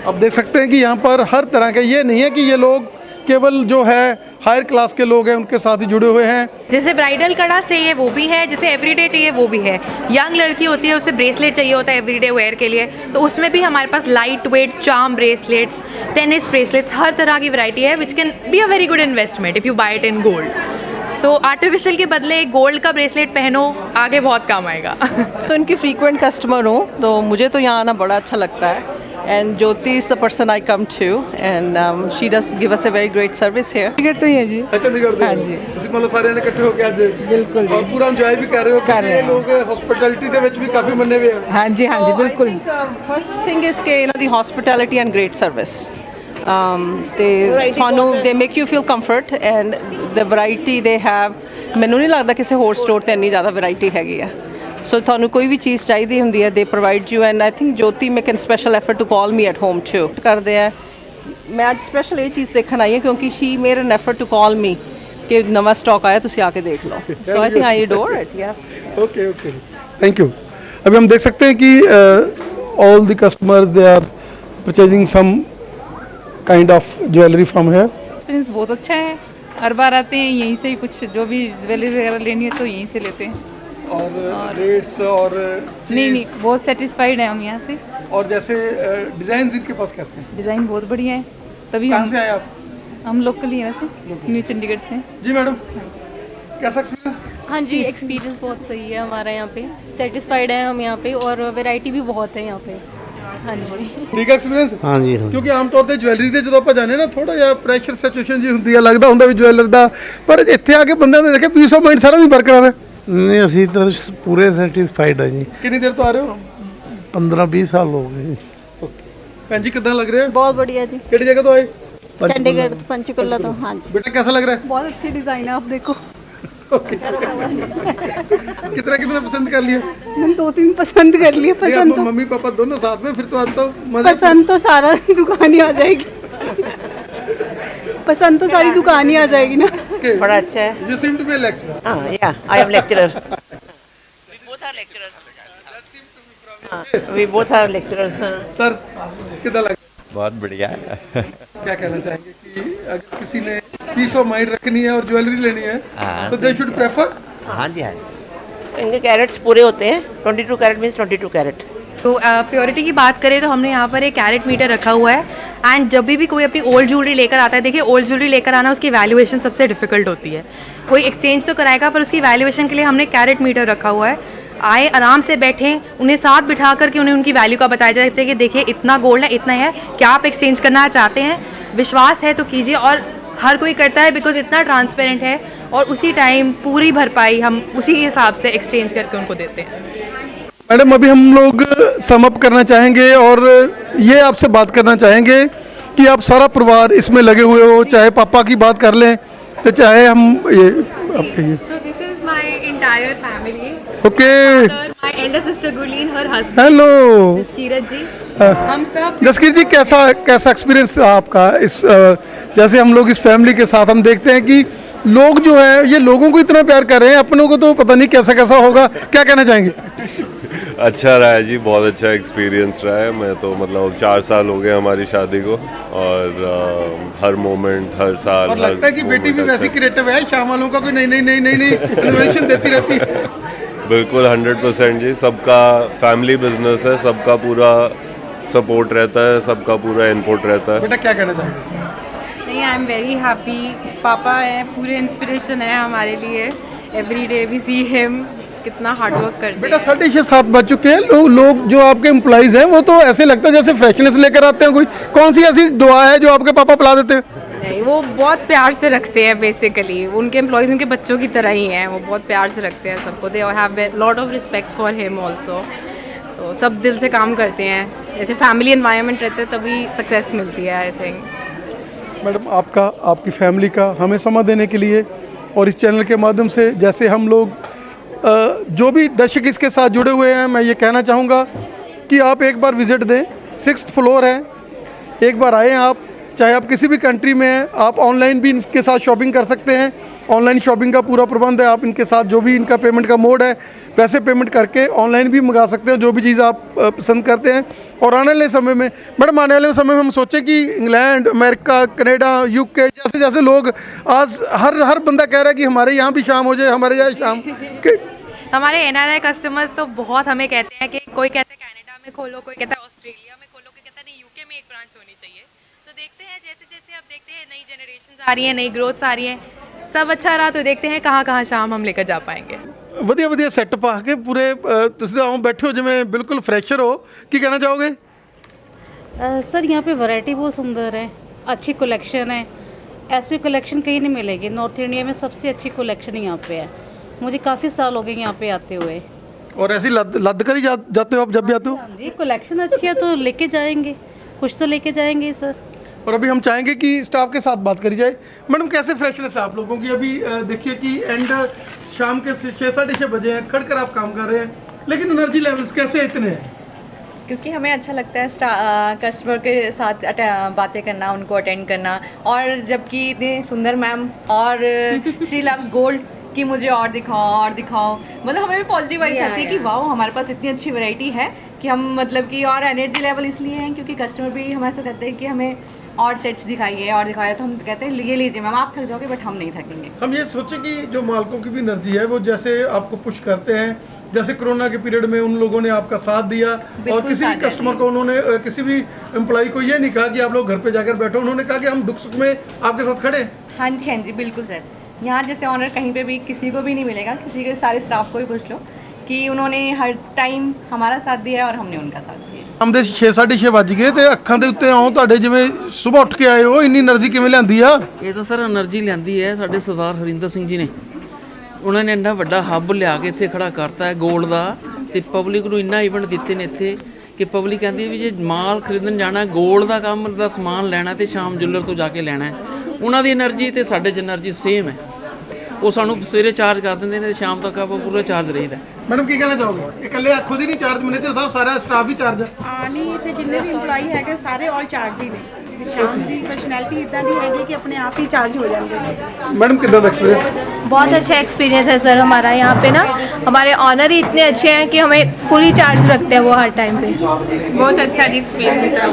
अब देख सकते हैं कि यहाँ पर हर तरह के, ये नहीं है कि ये लोग केवल जो है हायर क्लास के लोग हैं उनके साथ ही जुड़े हुए हैं। जिसे ब्राइडल कड़ा चाहिए वो भी है, जिसे एवरीडे चाहिए वो भी है। यंग लड़की होती है उसे ब्रेसलेट चाहिए होता है एवरीडे वेयर के लिए, तो उसमें भी हमारे पास light weight charm bracelets, tennis bracelets, हर तरह की वैरायटी है, which can be a very good investment if you buy it in gold. So artificial के बदले गोल्ड का ब्रेसलेट पहनो, आगे बहुत काम आएगा। तो इनकी फ्रीक्वेंट कस्टमर हूँ, तो मुझे तो यहाँ आना बड़ा अच्छा लगता है। And Jyoti is the person I come to, and she does give us a very great service here. Chandigarh तो ही है जी। चंडीगढ़ तो हाँ जी। ਤੁਸੀਂ मतलब सारे ने इकट्ठे होके आज बिल्कुल और पूरा एंजॉय भी कर रहे हो, क्योंकि ये लोग हॉस्पिटैलिटी ਦੇ ਵਿੱਚ ਵੀ ਕਾਫੀ ਮੰਨੇ ਹੋਏ ਆ। हाँ जी, हाँ जी, बिल्कुल। First thing is कि the hospitality and great service. They make you feel comfort, and the variety they have, ਮੈਨੂੰ ਨਹੀਂ ਲੱਗਦਾ ਕਿਸੇ ਹੋਰ ਸਟੋਰ ਤੇ ਇੰਨੀ ਜ਼ਿਆਦਾ ਵੈਰਾਈਟੀ ਹੈਗੀ ਆ। ਸੋ ਤੁਹਾਨੂੰ ਕੋਈ ਵੀ ਚੀਜ਼ ਚਾਹੀਦੀ ਹੁੰਦੀ ਹੈ, they provide you, and I think Jyoti make an special effort to call me at home too ਕਰਦੇ ਆ। ਮੈਂ ਅੱਜ ਸਪੈਸ਼ਲ ਇਹ ਚੀਜ਼ ਦੇਖਣ ਆਈ ਹਾਂ ਕਿਉਂਕਿ she made an effort to call me कि नवा स्टॉक आया, तुसी आके देख लो। So I think I adore it. Yes, okay, thank you. अभी हम देख सकते हैं कि all the customers they are purchasing some kind of jewellery from here. Experience बहुत अच्छा है, हर बार आते हैं यहीं से ही, कुछ जो भी ज्वेलरी वगैरह लेनी है तो यहीं से लेते हैं। और रेट्स और नहीं, बहुत सेटिस्फाइड है हम यहाँ से। और जैसे डिज़ाइन इनके पास कैसे हैं? डिज़ाइन बहुत बढ़िया है। तभी कहाँ से आए आप? हम लोकल ही हैं वैसे, न्यू चंडीगढ़ से। जी मैडम, कैसा एक्सपीरियंस? हाँ जी, एक्सपीरियंस बहुत सही है हमारा यहाँ पे, सेटिस्फाइड है हम यहाँ पे, और वैरायटी भी बहुत है यहाँ पे। हाँ जी, ठीक है एक्सपीरियंस। हाँ जी, क्योंकि आमतौर ਤੇ ज्वेलरी ਤੇ ਜਦੋਂ ਆਪਾਂ ਜਾਂਦੇ ਨਾ ਥੋੜਾ ਜਿਹਾ ਪ੍ਰੈਸ਼ਰ ਸਿਚੁਏਸ਼ਨ ਜੀ ਹੁੰਦੀ ਹੈ, ਲੱਗਦਾ ਹੁੰਦਾ ਵੀ ज्वेलर ਦਾ, ਪਰ ਇੱਥੇ ਆ ਕੇ ਬੰਦਿਆਂ ਨੇ ਦੇਖਿਆ ਪੀਸ ਆਫ ਮਾਈਂਡ ਸਾਰਾ ਦੀ ਬਰਕਰਾਰ ਹੈ। नहीं, ਅਸੀਂ ਤਾਂ ਪੂਰੇ ਸੈਟੀਸਫਾਈਡ ਹਾਂ ਜੀ। ਕਿੰਨੀ ਦੇਰ ਤੋਂ ਆ ਰਹੇ ਹੋ? 15-20 ਸਾਲ ਹੋ ਗਏ। ਭੈਣ ਜੀ ਕਿੱਦਾਂ ਲੱਗ ਰਿਹਾ? बहुत बढ़िया जी। ਕਿਹੜੀ ਜਗ੍ਹਾ ਤੋਂ ਆਏ? चंडीगढ़ पंचकुला तो। हाँ जी। बेटा कैसा लग रहा है? बहुत अच्छी डिज़ाइन है, आप देखो। कितना पसंद कर लिया? मैंने 2-3 पसंद कर लिए। पसंद तो मम्मी पापा दोनों साथ में, फिर तो अब तो मजा। पसंद तो सारा दुकान ही आ जाएगी। पसंद तो सारी दुकान ही आ जाएगी ना। बड़ा अच्छा है। You seem to be a lecturer. Yeah, I am lecturer. We both are lecturers. We both are lecturers. Sir कितना लगा? बहुत बढ़िया है। क्या कहना चाहेंगे कि अगर किसी ने पीस ऑफ माइंड रखनी है और ज्वेलरी लेनी है तो दे शुड प्रेफर? हाँ जी हाँ। इनके कैरेट्स पूरे होते हैं, 22 कैरेट मीन्स 22 कैरेट। तो प्योरिटी की बात करें तो हमने यहाँ पर एक कैरेट मीटर रखा हुआ है। एंड जब भी कोई अपनी ओल्ड ज्वेलरी लेकर आता है, देखिए ओल्ड ज्वेलरी लेकर आना उसकी वैल्यूएशन सबसे डिफिकल्ट होती है। कोई एक्सचेंज तो कराएगा पर उसकी वैल्यूएशन के लिए हमने कैरेट मीटर रखा हुआ है। आए आराम से बैठें, उन्हें साथ बिठा करके उन्हें उनकी वैल्यू का बताया जाता है कि देखिए इतना गोल्ड है, इतना है, क्या आप एक्सचेंज करना चाहते हैं, विश्वास है तो कीजिए। और हर कोई करता है बिकॉज इतना ट्रांसपेरेंट है और उसी टाइम पूरी भरपाई हम उसी के हिसाब से एक्सचेंज करके उनको देते हैं। मैडम अभी हम लोग सम अप करना चाहेंगे और ये आपसे बात करना चाहेंगे कि आप सारा परिवार इसमें लगे हुए हो, चाहे पापा की बात कर लें तो चाहे हम ये So this is my entire family. Okay. My elder sister Gurleen, her husband. Hello Jaskirat ji. हम सब जसकीर जी, कैसा एक्सपीरियंस आपका इस जैसे हम लोग इस फैमिली के साथ हम देखते हैं कि लोग जो है ये लोगों को इतना प्यार कर रहे हैं, अपनों को तो पता नहीं कैसा कैसा होगा, क्या कहना चाहेंगे? अच्छा रहा है जी, बहुत अच्छा एक्सपीरियंस रहा है। मैं तो मतलब 4 साल हो गए हमारी शादी को और हर मोमेंट हर साल और लगता है कि बेटी भी वैसी क्रिएटिव है, शाम वालों का कोई नई इनोवेशन देती रहती है। बिल्कुल 100% जी, सबका फैमिली बिजनेस है, सबका पूरा सपोर्ट रहता है, सबका पूरा इनपुट रहता है। बेटा क्या कहना चाहेंगे? नहीं, आई एम वेरी हैप्पी। पापा है, पूरे इंस्पिरेशन है हमारे लिए। Every day we see him, कितना हार्ड वर्क करते हैं। बेटा 6:30 बज चुके हैं। लोग जो आपके एम्प्लॉइज हैं वो तो ऐसे लगता है जैसे फ्रेशनेस लेकर आते हैं। कोई कौन सी ऐसी दुआ है जो आपके पापा पिला देते हैं? नहीं, वो बहुत प्यार से रखते हैं। बेसिकली उनके एम्प्लॉइज उनके बच्चों की तरह ही हैं। वो बहुत प्यार से रखते हैं सबको। They have lot of respect for him also. So सब दिल से काम करते हैं। ऐसे फैमिली एनवायरनमेंट रहते हैं तभी सक्सेस मिलती है आई थिंक। मैडम आपकी फैमिली का हमें समय देने के लिए और इस चैनल के माध्यम से जैसे हम लोग जो भी दर्शक इसके साथ जुड़े हुए हैं, मैं ये कहना चाहूँगा कि आप एक बार विज़िट दें। 6th फ्लोर है, एक बार आएँ आप। चाहे आप किसी भी कंट्री में हैं, आप ऑनलाइन भी इनके साथ शॉपिंग कर सकते हैं। ऑनलाइन शॉपिंग का पूरा प्रबंध है। आप इनके साथ जो भी इनका पेमेंट का मोड है, पैसे पेमेंट करके ऑनलाइन भी मंगा सकते हैं जो भी चीज़ आप पसंद करते हैं। और आने वाले समय में मैडम, आने वाले समय में हम सोचें कि इंग्लैंड, अमेरिका, कनाडा, यूके जैसे जैसे लोग आज हर बंदा कह रहा है कि हमारे यहाँ भी शाम हो जाए, हमारे यहाँ शाम हमारे NRI कस्टमर्स तो बहुत हमें कहते हैं कि कोई कहता है कनाडा में खोलो, कोई कहता है ऑस्ट्रेलिया में खोलो, कोई कहता है नहीं UK में एक ब्रांच होनी चाहिए। तो देखते हैं जैसे जैसे अब देखते हैं नई जनरेशन आ रही है, नई ग्रोथ्स आ रही हैं, सब अच्छा रहा तो देखते हैं कहाँ शाम हम लेकर जा पाएंगे। ਵਧੀਆ ਸੈਟਅਪ ਆ ਕੇ ਪੂਰੇ ਤੁਸੀਂ ਤਾਂ ਬੈਠੇ ਹੋ ਜਿਵੇਂ ਬਿਲकुल फ्रेशर हो। ਕੀ कहना चाहोगे? सर यहाँ पे वैरायटी बहुत सुंदर है, अच्छी कलेक्शन है। ऐसी कलेक्शन कहीं नहीं मिलेगी। नॉर्थ इंडिया में सबसे अच्छी कलेक्शन यहाँ पे है। मुझे काफ़ी साल हो गए यहाँ पे आते हुए। और ऐसी लद कर ही जाते हो आप जब भी आते हो? हाँ जी, कलेक्शन अच्छी है तो लेके जाएंगे, कुछ तो लेके जाएंगे सर। और अभी हम चाहेंगे कि स्टाफ के साथ बात करी जाए। मैडम कैसे फ्रेशनेस है आप लोगों की? अभी देखिए कि एंड शाम के 6-6:30 बजे हैं, खड़कर आप काम कर रहे हैं, लेकिन एनर्जी लेवल्स कैसे इतने हैं? क्योंकि हमें अच्छा लगता है कस्टमर के साथ बातें करना, उनको अटेंड करना। और जबकि इतने सुंदर मैम और शी लव्स गोल्ड कि मुझे और दिखाओ, मतलब हमें भी पॉजिटिव वाइब्स आती है कि वाओ हमारे पास इतनी अच्छी वैरायटी है कि हम मतलब कि और एनर्जी लेवल इसलिए हैं क्योंकि कस्टमर भी हमारे से कहते हैं कि हमें और सेट्स दिखाइए और दिखाइए, तो हम कहते हैं ये लीजिए मैम, आप थक जाओगे बट हम नहीं थकेंगे। हम ये सोचें कि जो मालिकों की भी एनर्जी है वो जैसे आपको पुश करते हैं, जैसे कोरोना के पीरियड में उन लोगों ने आपका साथ दिया और किसी भी कस्टमर को उन्होंने, किसी भी एम्प्लॉय को ये नहीं कहा कि आप लोग घर पे जाकर बैठो, उन्होंने कहा कि हम दुख सुख में आपके साथ खड़े। हाँ जी बिल्कुल सर। यहाँ जैसे ऑनर कहीं पे भी किसी को भी नहीं मिलेगा, किसी के सारे स्टाफ को ही पूछ लो कि उन्होंने हर टाइम हमारा साथ दिया और हमने उनका साथ दिया। हम ਦੇ 6-6:30 ਵੱਜ ਗਏ ਤੇ ਅੱਖਾਂ ਦੇ ਉੱਤੇ ਆਉਂ ਤੁਹਾਡੇ ਜਿਵੇਂ ਸਵੇਰ ਉੱਠ ਕੇ ਆਏ ਹੋ, ਇੰਨੀ એનર્ਜੀ ਕਿਵੇਂ ਲਿਆਂਦੀ ਆ? ਇਹ ਤਾਂ ਸਰ એનર્ਜੀ ਲਿਆਂਦੀ ਹੈ ਸਾਡੇ ਸਰਦਾਰ ਹਰਿੰਦਰ ਸਿੰਘ ਜੀ ਨੇ। ਉਹਨਾਂ ਨੇ ਇੰਨਾ ਵੱਡਾ ਹੱਬ ਲਿਆ ਕੇ ਇੱਥੇ ਖੜਾ ਕਰਤਾ ਹੈ 골ਡ ਦਾ, ਤੇ ਪਬਲਿਕ ਨੂੰ ਇੰਨਾ ਇਵੈਂਟ ਦਿੱਤੇ ਨੇ ਇੱਥੇ ਕਿ ਪਬਲਿਕ ਕਹਿੰਦੀ ਹੈ ਵੀ ਜੇ ਮਾਲ ਖਰੀਦਣ ਜਾਣਾ, 골ਡ ਦਾ ਕੰਮ ਦਾ ਸਮਾਨ ਲੈਣਾ ਤੇ ਸ਼ਾਮ ਜੁਐਲਰ ਤੋਂ ਜਾ ਕੇ ਲੈਣਾ ਹੈ। ਉਹਨਾਂ ਦੀ એનર્ਜੀ ਤੇ ਸਾਡੇ 'ਚ એનર્ਜੀ ਸੇਮ ਹੈ। ਉਹ ਸਾਨੂੰ ਸਵੇਰੇ ਚਾਰਜ ਕਰ ਦਿੰਦੇ ਨੇ ਤੇ ਸ਼ਾਮ ਤੱਕ ਆਪਾਂ ਪੂਰਾ ਚਾਰਜ ਰਹੀਦਾ। ਮੈਡਮ ਕੀ ਕਹਿਣਾ ਚਾਹੋਗੇ? ਇਕੱਲੇ ਖੁਦ ਹੀ ਨਹੀਂ ਚਾਰਜ, ਮੈਨੇਜਰ ਸਾਹਿਬ ਸਾਰਾ ਸਟਾਫ ਵੀ ਚਾਰਜ ਹੈ? ਨਹੀਂ, ਇੱਥੇ ਜਿੰਨੇ ਵੀ EMPLOYE ਹੈਗੇ ਸਾਰੇ ਆਲ ਚਾਰਜ ਹੀ ਨੇ। ਸ਼ਾਮ ਦੀ ਪਰਸਨੈਲਿਟੀ ਇਦਾਂ ਦੀ ਹੈਗੀ ਕਿ अपने आप ही चार्ज हो जाते हैं। मैडम कितना एक्सपीरियंस? बहुत अच्छा एक्सपीरियंस है सर हमारा यहाँ पे ना, हमारे ऑनर ही इतने अच्छे हैं कि हमें फुली चार्ज रखते हैं वो हर टाइम पे। बहुत अच्छा एक्सपीरियंस है।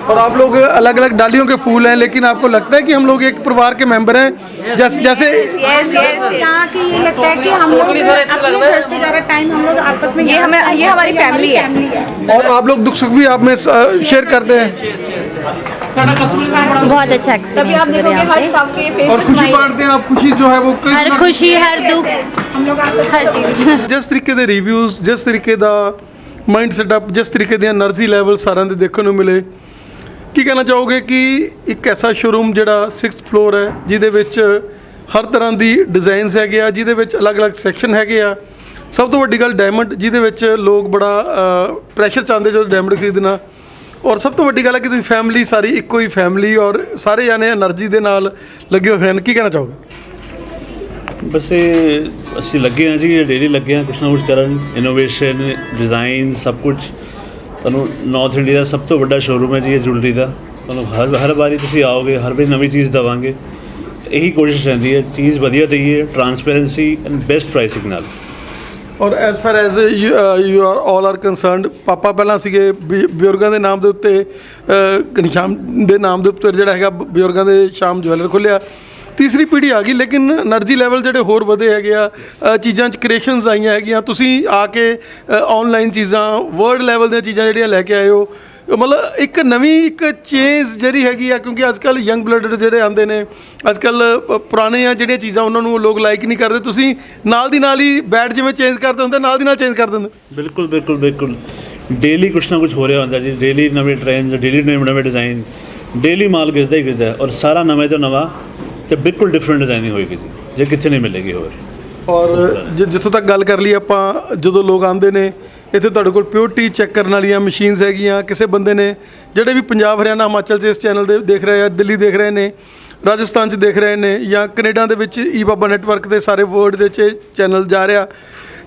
और आप लोग अलग अलग डालियों के फूल हैं, लेकिन आपको लगता है कि हम लोग एक परिवार के मेंबर हैं जैसे यहाँ की ये लगता है कि हम लोग अपने घर से ज़्यादा टाइम हम लोग आपस में ये हमारी फैमिली है। और आप लोग दुख सुख भी आप में शेयर करते हैं। बहुत अच्छा एक्सपीरियंस। तभी आप देखोगे हर स्टाफ के फेस और खुशी बांटते हैं आप, खुशी जो है वो हर खुशी हर दुख हम लोग हर चीज़। जिस तरीके ਦੇ ਰਿਵਿਊਜ਼, ਜਿਸ ਤਰੀਕੇ ਦਾ ਮਾਈਂਡ ਸੈਟਅਪ, ਜਿਸ ਤਰੀਕੇ ਦੀਆਂ એનર્ਜੀ ਲੈਵਲ ਸਾਰਿਆਂ ਦੇ ਦੇਖਣ ਨੂੰ ਮਿਲੇ, ਕੀ ਕਹਿਣਾ ਚਾਹੋਗੇ ਕਿ ਇੱਕ ਐਸਾ ਸ਼ੋਰੂਮ ਜਿਹੜਾ 6th ਫਲੋਰ ਹੈ ਜਿਹਦੇ ਵਿੱਚ ਹਰ ਤਰ੍ਹਾਂ ਦੀ ਡਿਜ਼ਾਈਨਸ ਹੈਗੇ ਆ, ਜਿਹਦੇ ਵਿੱਚ ਅਲੱਗ-ਅਲੱਗ ਸੈਕਸ਼ਨ ਹੈਗੇ ਆ। ਸਭ ਤੋਂ ਵੱਡੀ ਗੱਲ ਡਾਇਮੰਡ, ਜਿਹਦੇ ਵਿੱਚ ਲੋਕ ਬੜਾ ਪ੍ਰੈਸ਼ਰ ਚਾਹੁੰਦੇ ਜਦੋਂ ਡਾਇਮੰਡ ਖਰੀਦਣਾ, ਔਰ ਸਭ ਤੋਂ ਵੱਡੀ ਗੱਲ ਹੈ ਕਿ ਤੁਸੀਂ ਫੈਮਿਲੀ ਸਾਰੀ ਇੱਕੋ ਹੀ ਫੈਮਿਲੀ ਔਰ ਸਾਰੇ ਜਾਣੇ એનર્ਜੀ ਦੇ ਨਾਲ ਲੱਗੇ ਹੋਏ ਹਨ। ਕੀ ਕਹਿਣਾ ਚਾਹੋਗੇ? ਬਸ ਇਹ ਅਸੀਂ ਲੱਗੇ ਹਾਂ ਜੀ, ਡੇਲੀ ਲੱਗੇ ਹਾਂ ਕੁਛ ਨਾ ਕੁਛ ਕਰਨ, ਇਨੋਵੇਸ਼ਨ, ਡਿਜ਼ਾਈਨ, ਸਭ ਕੁਛ। ਤੁਹਾਨੂੰ ਨਾਰਥ ਇੰਡੀਆ ਦਾ ਸਭ ਤੋਂ ਵੱਡਾ ਸ਼ੋਰੂਮ ਹੈ ਜੀ ਇਹ ਜੁਐਲਰੀ ਦਾ। ਤੁਹਾਨੂੰ ਹਰ ਵਾਰੀ ਤੁਸੀਂ ਆਓਗੇ, ਹਰ ਵਾਰੀ ਨਵੀਂ ਚੀਜ਼ ਦੇਵਾਂਗੇ। ਇਹੀ ਕੋਸ਼ਿਸ਼ ਰਹਿੰਦੀ ਹੈ ਚੀਜ਼ ਵਧੀਆ ਦਈਏ, ਟਰਾਂਸਪੇਰੈਂਸੀ ਐਂਡ ਬੈਸਟ ਪ੍ਰਾਈਸਿੰਗ ਨਾਲ। ਔਰ as far as you are all are concerned, ਪਾਪਾ ਪਹਿਲਾਂ ਸੀਗੇ ਬਜ਼ੁਰਗਾਂ ਦੇ ਨਾਮ ਦੇ ਉੱਤੇ, ਘਨਸ਼ਾਮ ਦੇ ਨਾਮ ਦੇ ਉੱਤੇ ਜਿਹੜਾ ਹੈਗਾ ਬਜ਼ੁਰਗਾਂ ਦੇ ਸ਼ਾਮ ਜਵੈਲਰ ਖੁੱਲ੍ਹਿਆ। ਤੀਸਰੀ ਪੀੜ੍ਹੀ ਆ ਗਈ, ਲੇਕਿਨ એનર્ਜੀ ਲੈਵਲ ਜਿਹੜੇ ਹੋਰ ਵਧੇ ਹੈਗੇ ਆ, ਚੀਜ਼ਾਂ 'ਚ ਕ੍ਰੀਏਸ਼ਨਸ ਆਈਆਂ ਹੈਗੀਆਂ। ਤੁਸੀਂ ਆ ਕੇ ਔਨਲਾਈਨ ਚੀਜ਼ਾਂ, ਵਰਲਡ ਲੈਵਲ ਦੀਆਂ ਚੀਜ਼ਾਂ ਜਿਹੜੀਆਂ ਲੈ ਕੇ ਆਏ ਹੋ, ਮਤਲਬ ਇੱਕ ਨਵੀਂ ਇੱਕ ਚੇਂਜ ਜਿਹੜੀ ਹੈਗੀ ਆ। ਕਿਉਂਕਿ ਅੱਜ ਕੱਲ੍ਹ ਯੰਗ ਬਲੱਡਡ ਜਿਹੜੇ ਆਉਂਦੇ ਨੇ, ਅੱਜ ਕੱਲ੍ਹ ਪੁਰਾਣੀਆਂ ਜਿਹੜੀਆਂ ਚੀਜ਼ਾਂ ਉਹਨਾਂ ਨੂੰ ਲੋਕ ਲਾਈਕ ਨਹੀਂ ਕਰਦੇ। ਤੁਸੀਂ ਨਾਲ ਦੀ ਨਾਲ ਹੀ ਬੈਟ ਜਿਵੇਂ ਚੇਂਜ ਕਰਦੇ ਹੁੰਦੇ, ਨਾਲ ਦੀ ਨਾਲ ਚੇਂਜ ਕਰ ਦਿੰਦੇ। ਬਿਲਕੁਲ ਬਿਲਕੁਲ ਬਿਲਕੁਲ, ਡੇਲੀ ਕੁਛ ਨਾ ਕੁਛ ਹੋ ਰਿਹਾ ਹੁੰਦਾ ਜੀ। ਡੇਲੀ ਨਵੇਂ ਟ੍ਰੈਂਡਸ, ਡੇਲੀ ਨਵੇਂ ਡਿਜ਼ਾਈਨ, ਡੇਲੀ ਮਾਲ ਗਿਰਦਾ ਹੀ ਗਿਰਦਾ, ਔਰ ਸਾਰਾ ਨਵੇਂ ਤੋਂ ਨਵਾਂ ਤੇ ਬਿਲਕੁਲ ਡਿਫਰੈਂਟ ਡਿਜ਼ਾਈਨਿੰਗ ਹੋਏਗੀ ਜੀ, ਜੇ ਕਿੱਥੇ ਨਹੀਂ ਮਿਲੇਗੀ ਹੋਰ। ਔਰ ਜਿੱਥੋਂ ਤੱਕ ਗੱਲ ਕਰ ਲਈ ਆਪਾਂ, ਜਦੋਂ ਲੋਕ ਆਉਂਦੇ ਨੇ ਇੱਥੇ ਤੁਹਾਡੇ ਕੋਲ ਪਿਓਰਟੀ ਚੈੱਕ ਕਰਨ ਵਾਲੀਆਂ ਮਸ਼ੀਨਸ ਹੈਗੀਆਂ। ਕਿਸੇ ਬੰਦੇ ਨੇ ਜਿਹੜੇ ਵੀ ਪੰਜਾਬ, ਹਰਿਆਣਾ, ਹਿਮਾਚਲ 'ਚ ਇਸ ਚੈਨਲ ਦੇ ਦੇਖ ਰਹੇ ਆ, ਦਿੱਲੀ ਦੇਖ ਰਹੇ ਨੇ, ਰਾਜਸਥਾਨ 'ਚ ਦੇਖ ਰਹੇ ਨੇ, ਜਾਂ ਕੈਨੇਡਾ ਦੇ ਵਿੱਚ ਈ ਬਾਬਾ ਨੈਟਵਰਕ ਦੇ ਸਾਰੇ ਵਰਲਡ ਦੇ 'ਚ ਚੈਨਲ ਜਾ ਰਿਹਾ,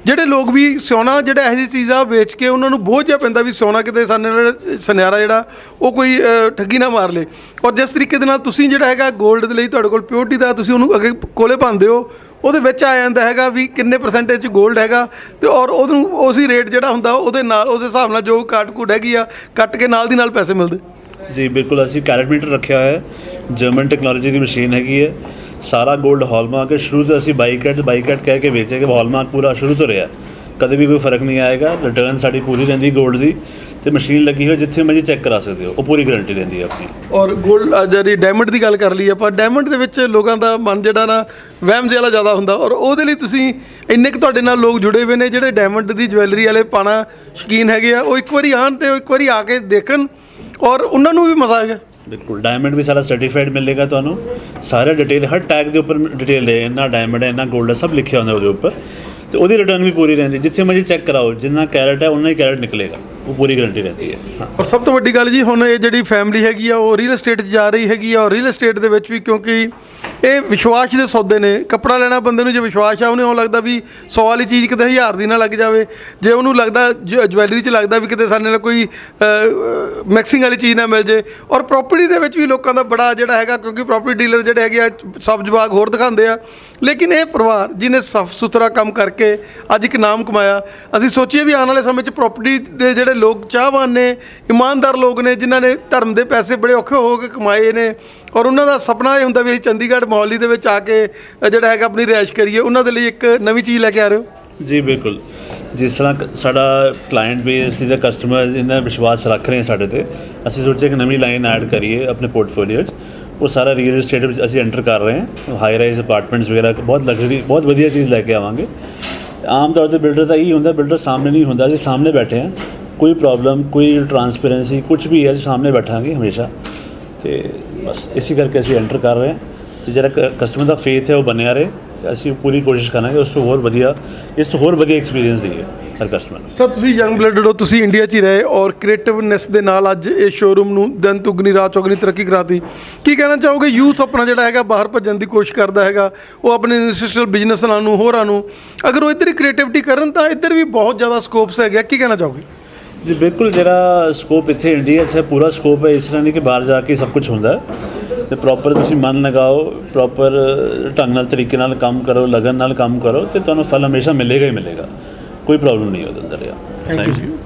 ਜਿਹੜੇ ਲੋਕ ਵੀ ਸੋਨਾ ਜਿਹੜਾ ਇਹੋ ਜਿਹੀ ਚੀਜ਼ ਆ ਵੇਚ ਕੇ ਉਹਨਾਂ ਨੂੰ ਬੋਝ ਜਿਹਾ ਪੈਂਦਾ ਵੀ ਸੋਨਾ ਕਿਤੇ ਸੁਨਿਆਰਾ ਜਿਹੜਾ ਉਹ ਕੋਈ ਠੱਗੀ ਨਾ ਮਾਰ ਲੇ। ਔਰ ਜਿਸ ਤਰੀਕੇ ਦੇ ਨਾਲ ਤੁਸੀਂ ਜਿਹੜਾ ਹੈਗਾ ਗੋਲਡ ਦੇ ਲਈ ਤੁਹਾਡੇ ਕੋਲ ਪਿਓਰਟੀ ਦਾ, ਤੁਸੀਂ ਉਹਨੂੰ ਅੱਗੇ ਕੋਲੇ ਪਾਉਂਦੇ ਹੋ, ਉਹਦੇ ਵਿੱਚ ਆ ਜਾਂਦਾ ਹੈਗਾ ਵੀ ਕਿੰਨੇ ਪਰਸੈਂਟੇਜ 'ਚ ਗੋਲਡ ਹੈਗਾ, ਤੇ ਔਰ ਉਹਨੂੰ ਉਸੇ ਰੇਟ ਜਿਹੜਾ ਹੁੰਦਾ ਉਹਦੇ ਨਾਲ, ਉਹਦੇ ਹਿਸਾਬ ਨਾਲ ਜੋ ਕਾਟ ਕੂਟ ਹੈਗੀ ਆ ਕੱਟ ਕੇ ਨਾਲ ਦੀ ਨਾਲ ਪੈਸੇ ਮਿਲਦੇ। ਜੀ ਬਿਲਕੁਲ, ਅਸੀਂ ਕੈਰਟ ਮੀਟਰ ਰੱਖਿਆ ਹੋਇਆ ਹੈ, ਜਰਮਨ ਟੈਕਨੋਲੋਜੀ ਦੀ ਮਸ਼ੀਨ ਹੈਗੀ ਹੈ। ਸਾਰਾ ਗੋਲਡ ਹੌਲਮਾਰਕ ਹੈ। ਸ਼ੁਰੂ ਤੋਂ ਅਸੀਂ ਬਾਈ ਕੈਟ ਕਹਿ ਕੇ ਵੇਚੇ ਕਿ ਹੌਲਮਾਰਕ ਪੂਰਾ ਸ਼ੁਰੂ ਤੋਂ ਰਿਹਾ, ਕਦੇ ਵੀ ਕੋਈ ਫਰਕ ਨਹੀਂ ਆਏਗਾ। ਰਿਟਰਨ ਸਾਡੀ ਪੂਰੀ ਰਹਿੰਦੀ ਗੋਲਡ ਦੀ, ਤੇ ਮਸ਼ੀਨ ਲੱਗੀ ਹੋਈ ਜਿੱਥੇ ਮਰਜ਼ੀ ਚੈੱਕ ਕਰਾ ਸਕਦੇ ਹੋ, ਉਹ ਪੂਰੀ ਗਰੰਟੀ ਰਹਿੰਦੀ ਹੈ ਆਪਣੀ। ਔਰ ਗੋਲਡ ਜਿਹੜੀ ਡਾਇਮੰਡ ਦੀ ਗੱਲ ਕਰ ਲਈ ਆਪਾਂ, ਡਾਇਮੰਡ ਦੇ ਵਿੱਚ ਲੋਕਾਂ ਦਾ ਮਨ ਜਿਹੜਾ ਨਾ ਵਹਿਮ ਜਿਹਾ ਜ਼ਿਆਦਾ ਹੁੰਦਾ, ਔਰ ਉਹਦੇ ਲਈ ਤੁਸੀਂ ਇੰਨੇ ਕੁ ਤੁਹਾਡੇ ਨਾਲ ਲੋਕ ਜੁੜੇ ਹੋਏ ਨੇ ਜਿਹੜੇ ਡਾਇਮੰਡ ਦੀ ਜਵੈਲਰੀ ਵਾਲੇ ਪਾਣਾ ਸ਼ੌਕੀਨ ਹੈਗੇ ਆ, ਉਹ ਇੱਕ ਵਾਰੀ ਆਉਣ ਤੇ ਇੱਕ ਵਾਰੀ ਆ ਕੇ ਦੇਖਣ, ਔਰ ਉਹਨਾਂ ਨੂੰ ਵੀ ਮਜ਼ਾ ਆਏਗਾ। ਬਿਲਕੁਲ, ਡਾਇਮੰਡ ਵੀ ਸਾਰਾ ਸਰਟੀਫਾਈਡ ਮਿਲੇਗਾ ਤੁਹਾਨੂੰ, ਸਾਰੇ ਡਿਟੇਲ, ਹਰ ਟੈਗ ਦੇ ਉੱਪਰ ਡਿਟੇਲ ਹੈ, ਇੰਨਾ ਡਾਇਮੰਡ ਹੈ, ਇੰਨਾ ਗੋਲਡ ਹੈ, ਸਭ ਲਿਖਿਆ ਹੁੰਦਾ ਉਹਦੇ ਉੱਪਰ। ਤੇ ਉਹਦੀ ਰਿਟਰਨ ਵੀ ਪੂਰੀ ਰਹਿੰਦੀ, ਜਿੱਥੇ ਮਰਜ਼ੀ ਚੈੱਕ ਕਰਾਓ, ਜਿੰਨਾ ਕੈਰਟ ਹੈ ਉਨਾ ਹੀ ਕੈਰਟ ਨਿਕਲੇਗਾ, ਉਹ ਪੂਰੀ ਗਰੰਟੀ ਰਹਿੰਦੀ ਹੈ। ਹਾਂ, ਔਰ ਸਭ ਤੋਂ ਵੱਡੀ ਗੱਲ ਜੀ, ਹੁਣ ਇਹ ਜਿਹੜੀ ਫੈਮਿਲੀ ਹੈਗੀ ਆ ਉਹ ਰੀਅਲ ਏਸਟੇਟ 'ਚ ਜਾ ਰਹੀ ਹੈਗੀ ਆ, ਔਰ ਰੀਅਲ ਏਸਟੇਟ ਦੇ ਵਿੱਚ ਵੀ ਕਿਉਂਕਿ ਇਹ ਵਿਸ਼ਵਾਸ ਦੇ ਸੌਦੇ ਨੇ। ਕੱਪੜਾ ਲੈਣਾ ਬੰਦੇ ਨੂੰ ਜੇ ਵਿਸ਼ਵਾਸ ਆ, ਉਹਨੂੰ ਲੱਗਦਾ ਵੀ 100 ਵਾਲੀ ਚੀਜ਼ ਕਿਤੇ 1000 ਦੀ ਨਾ ਲੱਗ ਜਾਵੇ। ਜੇ ਉਹਨੂੰ ਲੱਗਦਾ ਜਵੈਲਰੀ 'ਚ ਲੱਗਦਾ ਵੀ ਕਿਤੇ ਸਾਡੇ ਨਾਲ ਕੋਈ ਮਿਕਸਿੰਗ ਵਾਲੀ ਚੀਜ਼ ਨਾ ਮਿਲ ਜੇ। ਔਰ ਪ੍ਰੋਪਰਟੀ ਦੇ ਵਿੱਚ ਵੀ ਲੋਕਾਂ ਦਾ ਬੜਾ ਜਿਹੜਾ ਹੈਗਾ, ਕਿਉਂਕਿ ਪ੍ਰੋਪਰਟੀ ਡੀਲਰ ਜਿਹੜੇ ਹੈਗੇ ਆ ਸਬਜ਼ ਬਾਗ ਹੋਰ ਦਿਖਾਉਂਦੇ ਆ, ਲੇਕਿਨ ਇਹ ਪਰਿਵਾਰ ਜਿਹਨੇ ਸਾਫ ਸੁਥਰਾ ਕੰਮ ਕਰਕੇ ਅੱਜ ਇੱਕ ਨਾਮ ਕਮਾਇਆ, ਅਸੀਂ ਸੋਚੀਏ ਵੀ ਆਉਣ ਵਾਲੇ ਸਮੇਂ 'ਚ ਪ੍ਰੋਪਰਟੀ ਦੇ ਜਿਹੜੇ ਲੋਕ ਚਾਹਵਾਨ ਨੇ, ਇਮਾਨਦਾਰ ਲੋਕ ਨੇ, ਜਿਨ੍ਹਾਂ ਨੇ ਧਰਮ ਦੇ ਪੈਸੇ ਬੜੇ ਔਖੇ ਹੋ ਕੇ ਕਮਾਏ ਨੇ, ਔਰ ਉਹਨਾਂ ਦਾ ਸੁਪਨਾ ਇਹ ਹੁੰਦਾ ਵੀ ਅਸੀਂ ਚੰਡੀਗੜ੍ਹ ਮੋਹਾਲੀ ਦੇ ਵਿੱਚ ਆ ਕੇ ਜਿਹੜਾ ਹੈਗਾ ਆਪਣੀ ਰਿਹਾਇਸ਼ ਕਰੀਏ, ਉਹਨਾਂ ਦੇ ਲਈ ਇੱਕ ਨਵੀਂ ਚੀਜ਼ ਲੈ ਕੇ ਆ ਰਹੇ ਹੋ। ਜੀ ਬਿਲਕੁਲ, ਜਿਸ ਤਰ੍ਹਾਂ ਸਾਡਾ ਕਲਾਇੰਟ ਬੇਸ ਜਿਹਦਾ ਕਸਟਮਰ ਇਹਨਾਂ ਵਿਸ਼ਵਾਸ ਰੱਖ ਰਹੇ ਸਾਡੇ 'ਤੇ, ਅਸੀਂ ਸੋਚਿਆ ਕਿ ਨਵੀਂ ਲਾਈਨ ਐਡ ਕਰੀਏ ਆਪਣੇ ਪੋਰਟਫੋਲੀਓ 'ਚ। ਉਹ ਸਾਰਾ ਰੀਅਲ ਏਸਟੇਟ ਵਿੱਚ ਅਸੀਂ ਐਂਟਰ ਕਰ ਰਹੇ ਹਾਂ, ਹਾਈ ਰਾਈਜ਼ ਅਪਾਰਟਮੈਂਟਸ ਵਗੈਰਾ, ਬਹੁਤ ਲਗਜ਼ਰੀ, ਬਹੁਤ ਵਧੀਆ ਚੀਜ਼ ਲੈ ਕੇ ਆਵਾਂਗੇ। ਆਮ ਤੌਰ 'ਤੇ ਬਿਲਡਰ ਦਾ ਇਹੀ ਹੁੰਦਾ, ਬਿਲਡਰ ਸਾਹਮਣੇ ਨਹੀਂ ਹੁੰਦਾ, ਅਸੀਂ ਸਾਹਮਣੇ ਬੈਠੇ ਹਾਂ, ਕੋਈ ਪ੍ਰੋਬਲਮ, ਕੋਈ ਟਰਾਂਸਪੇਰੈਂਸੀ, ਕੁਝ ਵੀ ਹੈ ਅਸੀਂ ਸਾਹਮਣੇ ਬੈਠਾਂਗੇ ਹਮੇਸ਼ਾ। ਤੇ ਬਸ ਇਸੇ ਕਰਕੇ ਅਸੀਂ ਐਂਟਰ ਕਰ ਰਹੇ ਹਾਂ, ਤੇ ਜਿਹੜਾ ਕਸਟਮਰ ਦਾ ਫੇਥ ਹੈ ਉਹ ਬਣਿਆ ਰਹੇ। ਅਸੀਂ ਪੂਰੀ ਕੋਸ਼ਿਸ਼ ਕਰਾਂਗੇ ਉਸ ਤੋਂ ਹੋਰ ਵਧੀਆ, ਇਸ ਤੋਂ ਹੋਰ ਵਧੀਆ ਐਕਸਪੀਰੀਅੰਸ ਦਈਏ ਹਰ ਕਸਟਮਰ ਨੂੰ। ਸਰ, ਤੁਸੀਂ ਯੰਗ ਬਲੱਡਡ ਹੋ, ਤੁਸੀਂ ਇੰਡੀਆ 'ਚ ਹੀ ਰਹੇ, ਔਰ ਕ੍ਰੀਏਟਿਵਨੈਸ ਦੇ ਨਾਲ ਅੱਜ ਇਹ ਸ਼ੋਰੂਮ ਨੂੰ ਦਿਨ ਦੁੱਗਣੀ ਰਾਤ ਚੌਗਣੀ ਤਰੱਕੀ ਕਰਾਤੀ। ਕੀ ਕਹਿਣਾ ਚਾਹੋਗੇ? ਯੂਥ ਆਪਣਾ ਜਿਹੜਾ ਹੈਗਾ ਬਾਹਰ ਭੱਜਣ ਦੀ ਕੋਸ਼ਿਸ਼ ਕਰਦਾ ਹੈਗਾ, ਉਹ ਆਪਣੇ ਇੰਡਸਟਰੀਅਲ ਬਿਜ਼ਨਸਾਂ ਨੂੰ, ਹੋਰਾਂ ਨੂੰ, ਅਗਰ ਉਹ ਇੱਧਰ ਹੀ ਕ੍ਰੀਏਟਿਵਿਟੀ ਕਰਨ ਤਾਂ ਇੱਧਰ ਵੀ ਬਹੁਤ ਜ਼ਿਆਦਾ ਸਕੋਪਸ ਹੈਗੇ। ਕੀ ਕਹਿਣਾ ਚਾਹੋਗੇ? ਜੀ ਬਿਲਕੁਲ ਜਿਹੜਾ ਸਕੋਪ ਇੱਥੇ ਇੰਡੀਆ 'ਚ ਹੈ ਪੂਰਾ ਸਕੋਪ ਹੈ, ਇਸ ਤਰ੍ਹਾਂ ਨਹੀਂ ਕਿ ਬਾਹਰ ਜਾ ਕੇ ਸਭ ਕੁਝ ਹੁੰਦਾ ਤੇ ਪ੍ਰੋਪਰ ਤੁਸੀਂ ਮਨ ਲਗਾਓ, ਪ੍ਰੋਪਰ ਢੰਗ ਨਾਲ ਤਰੀਕੇ ਨਾਲ ਕੰਮ ਕਰੋ, ਲਗਨ ਨਾਲ ਕੰਮ ਕਰੋ ਤੇ ਤੁਹਾਨੂੰ ਫਲ ਹਮੇਸ਼ਾ ਮਿਲੇਗਾ ਹੀ ਮਿਲੇਗਾ, ਕੋਈ ਪ੍ਰੋਬਲਮ ਨਹੀਂ ਉਹਦੇ ਅੰਦਰ। Thank you.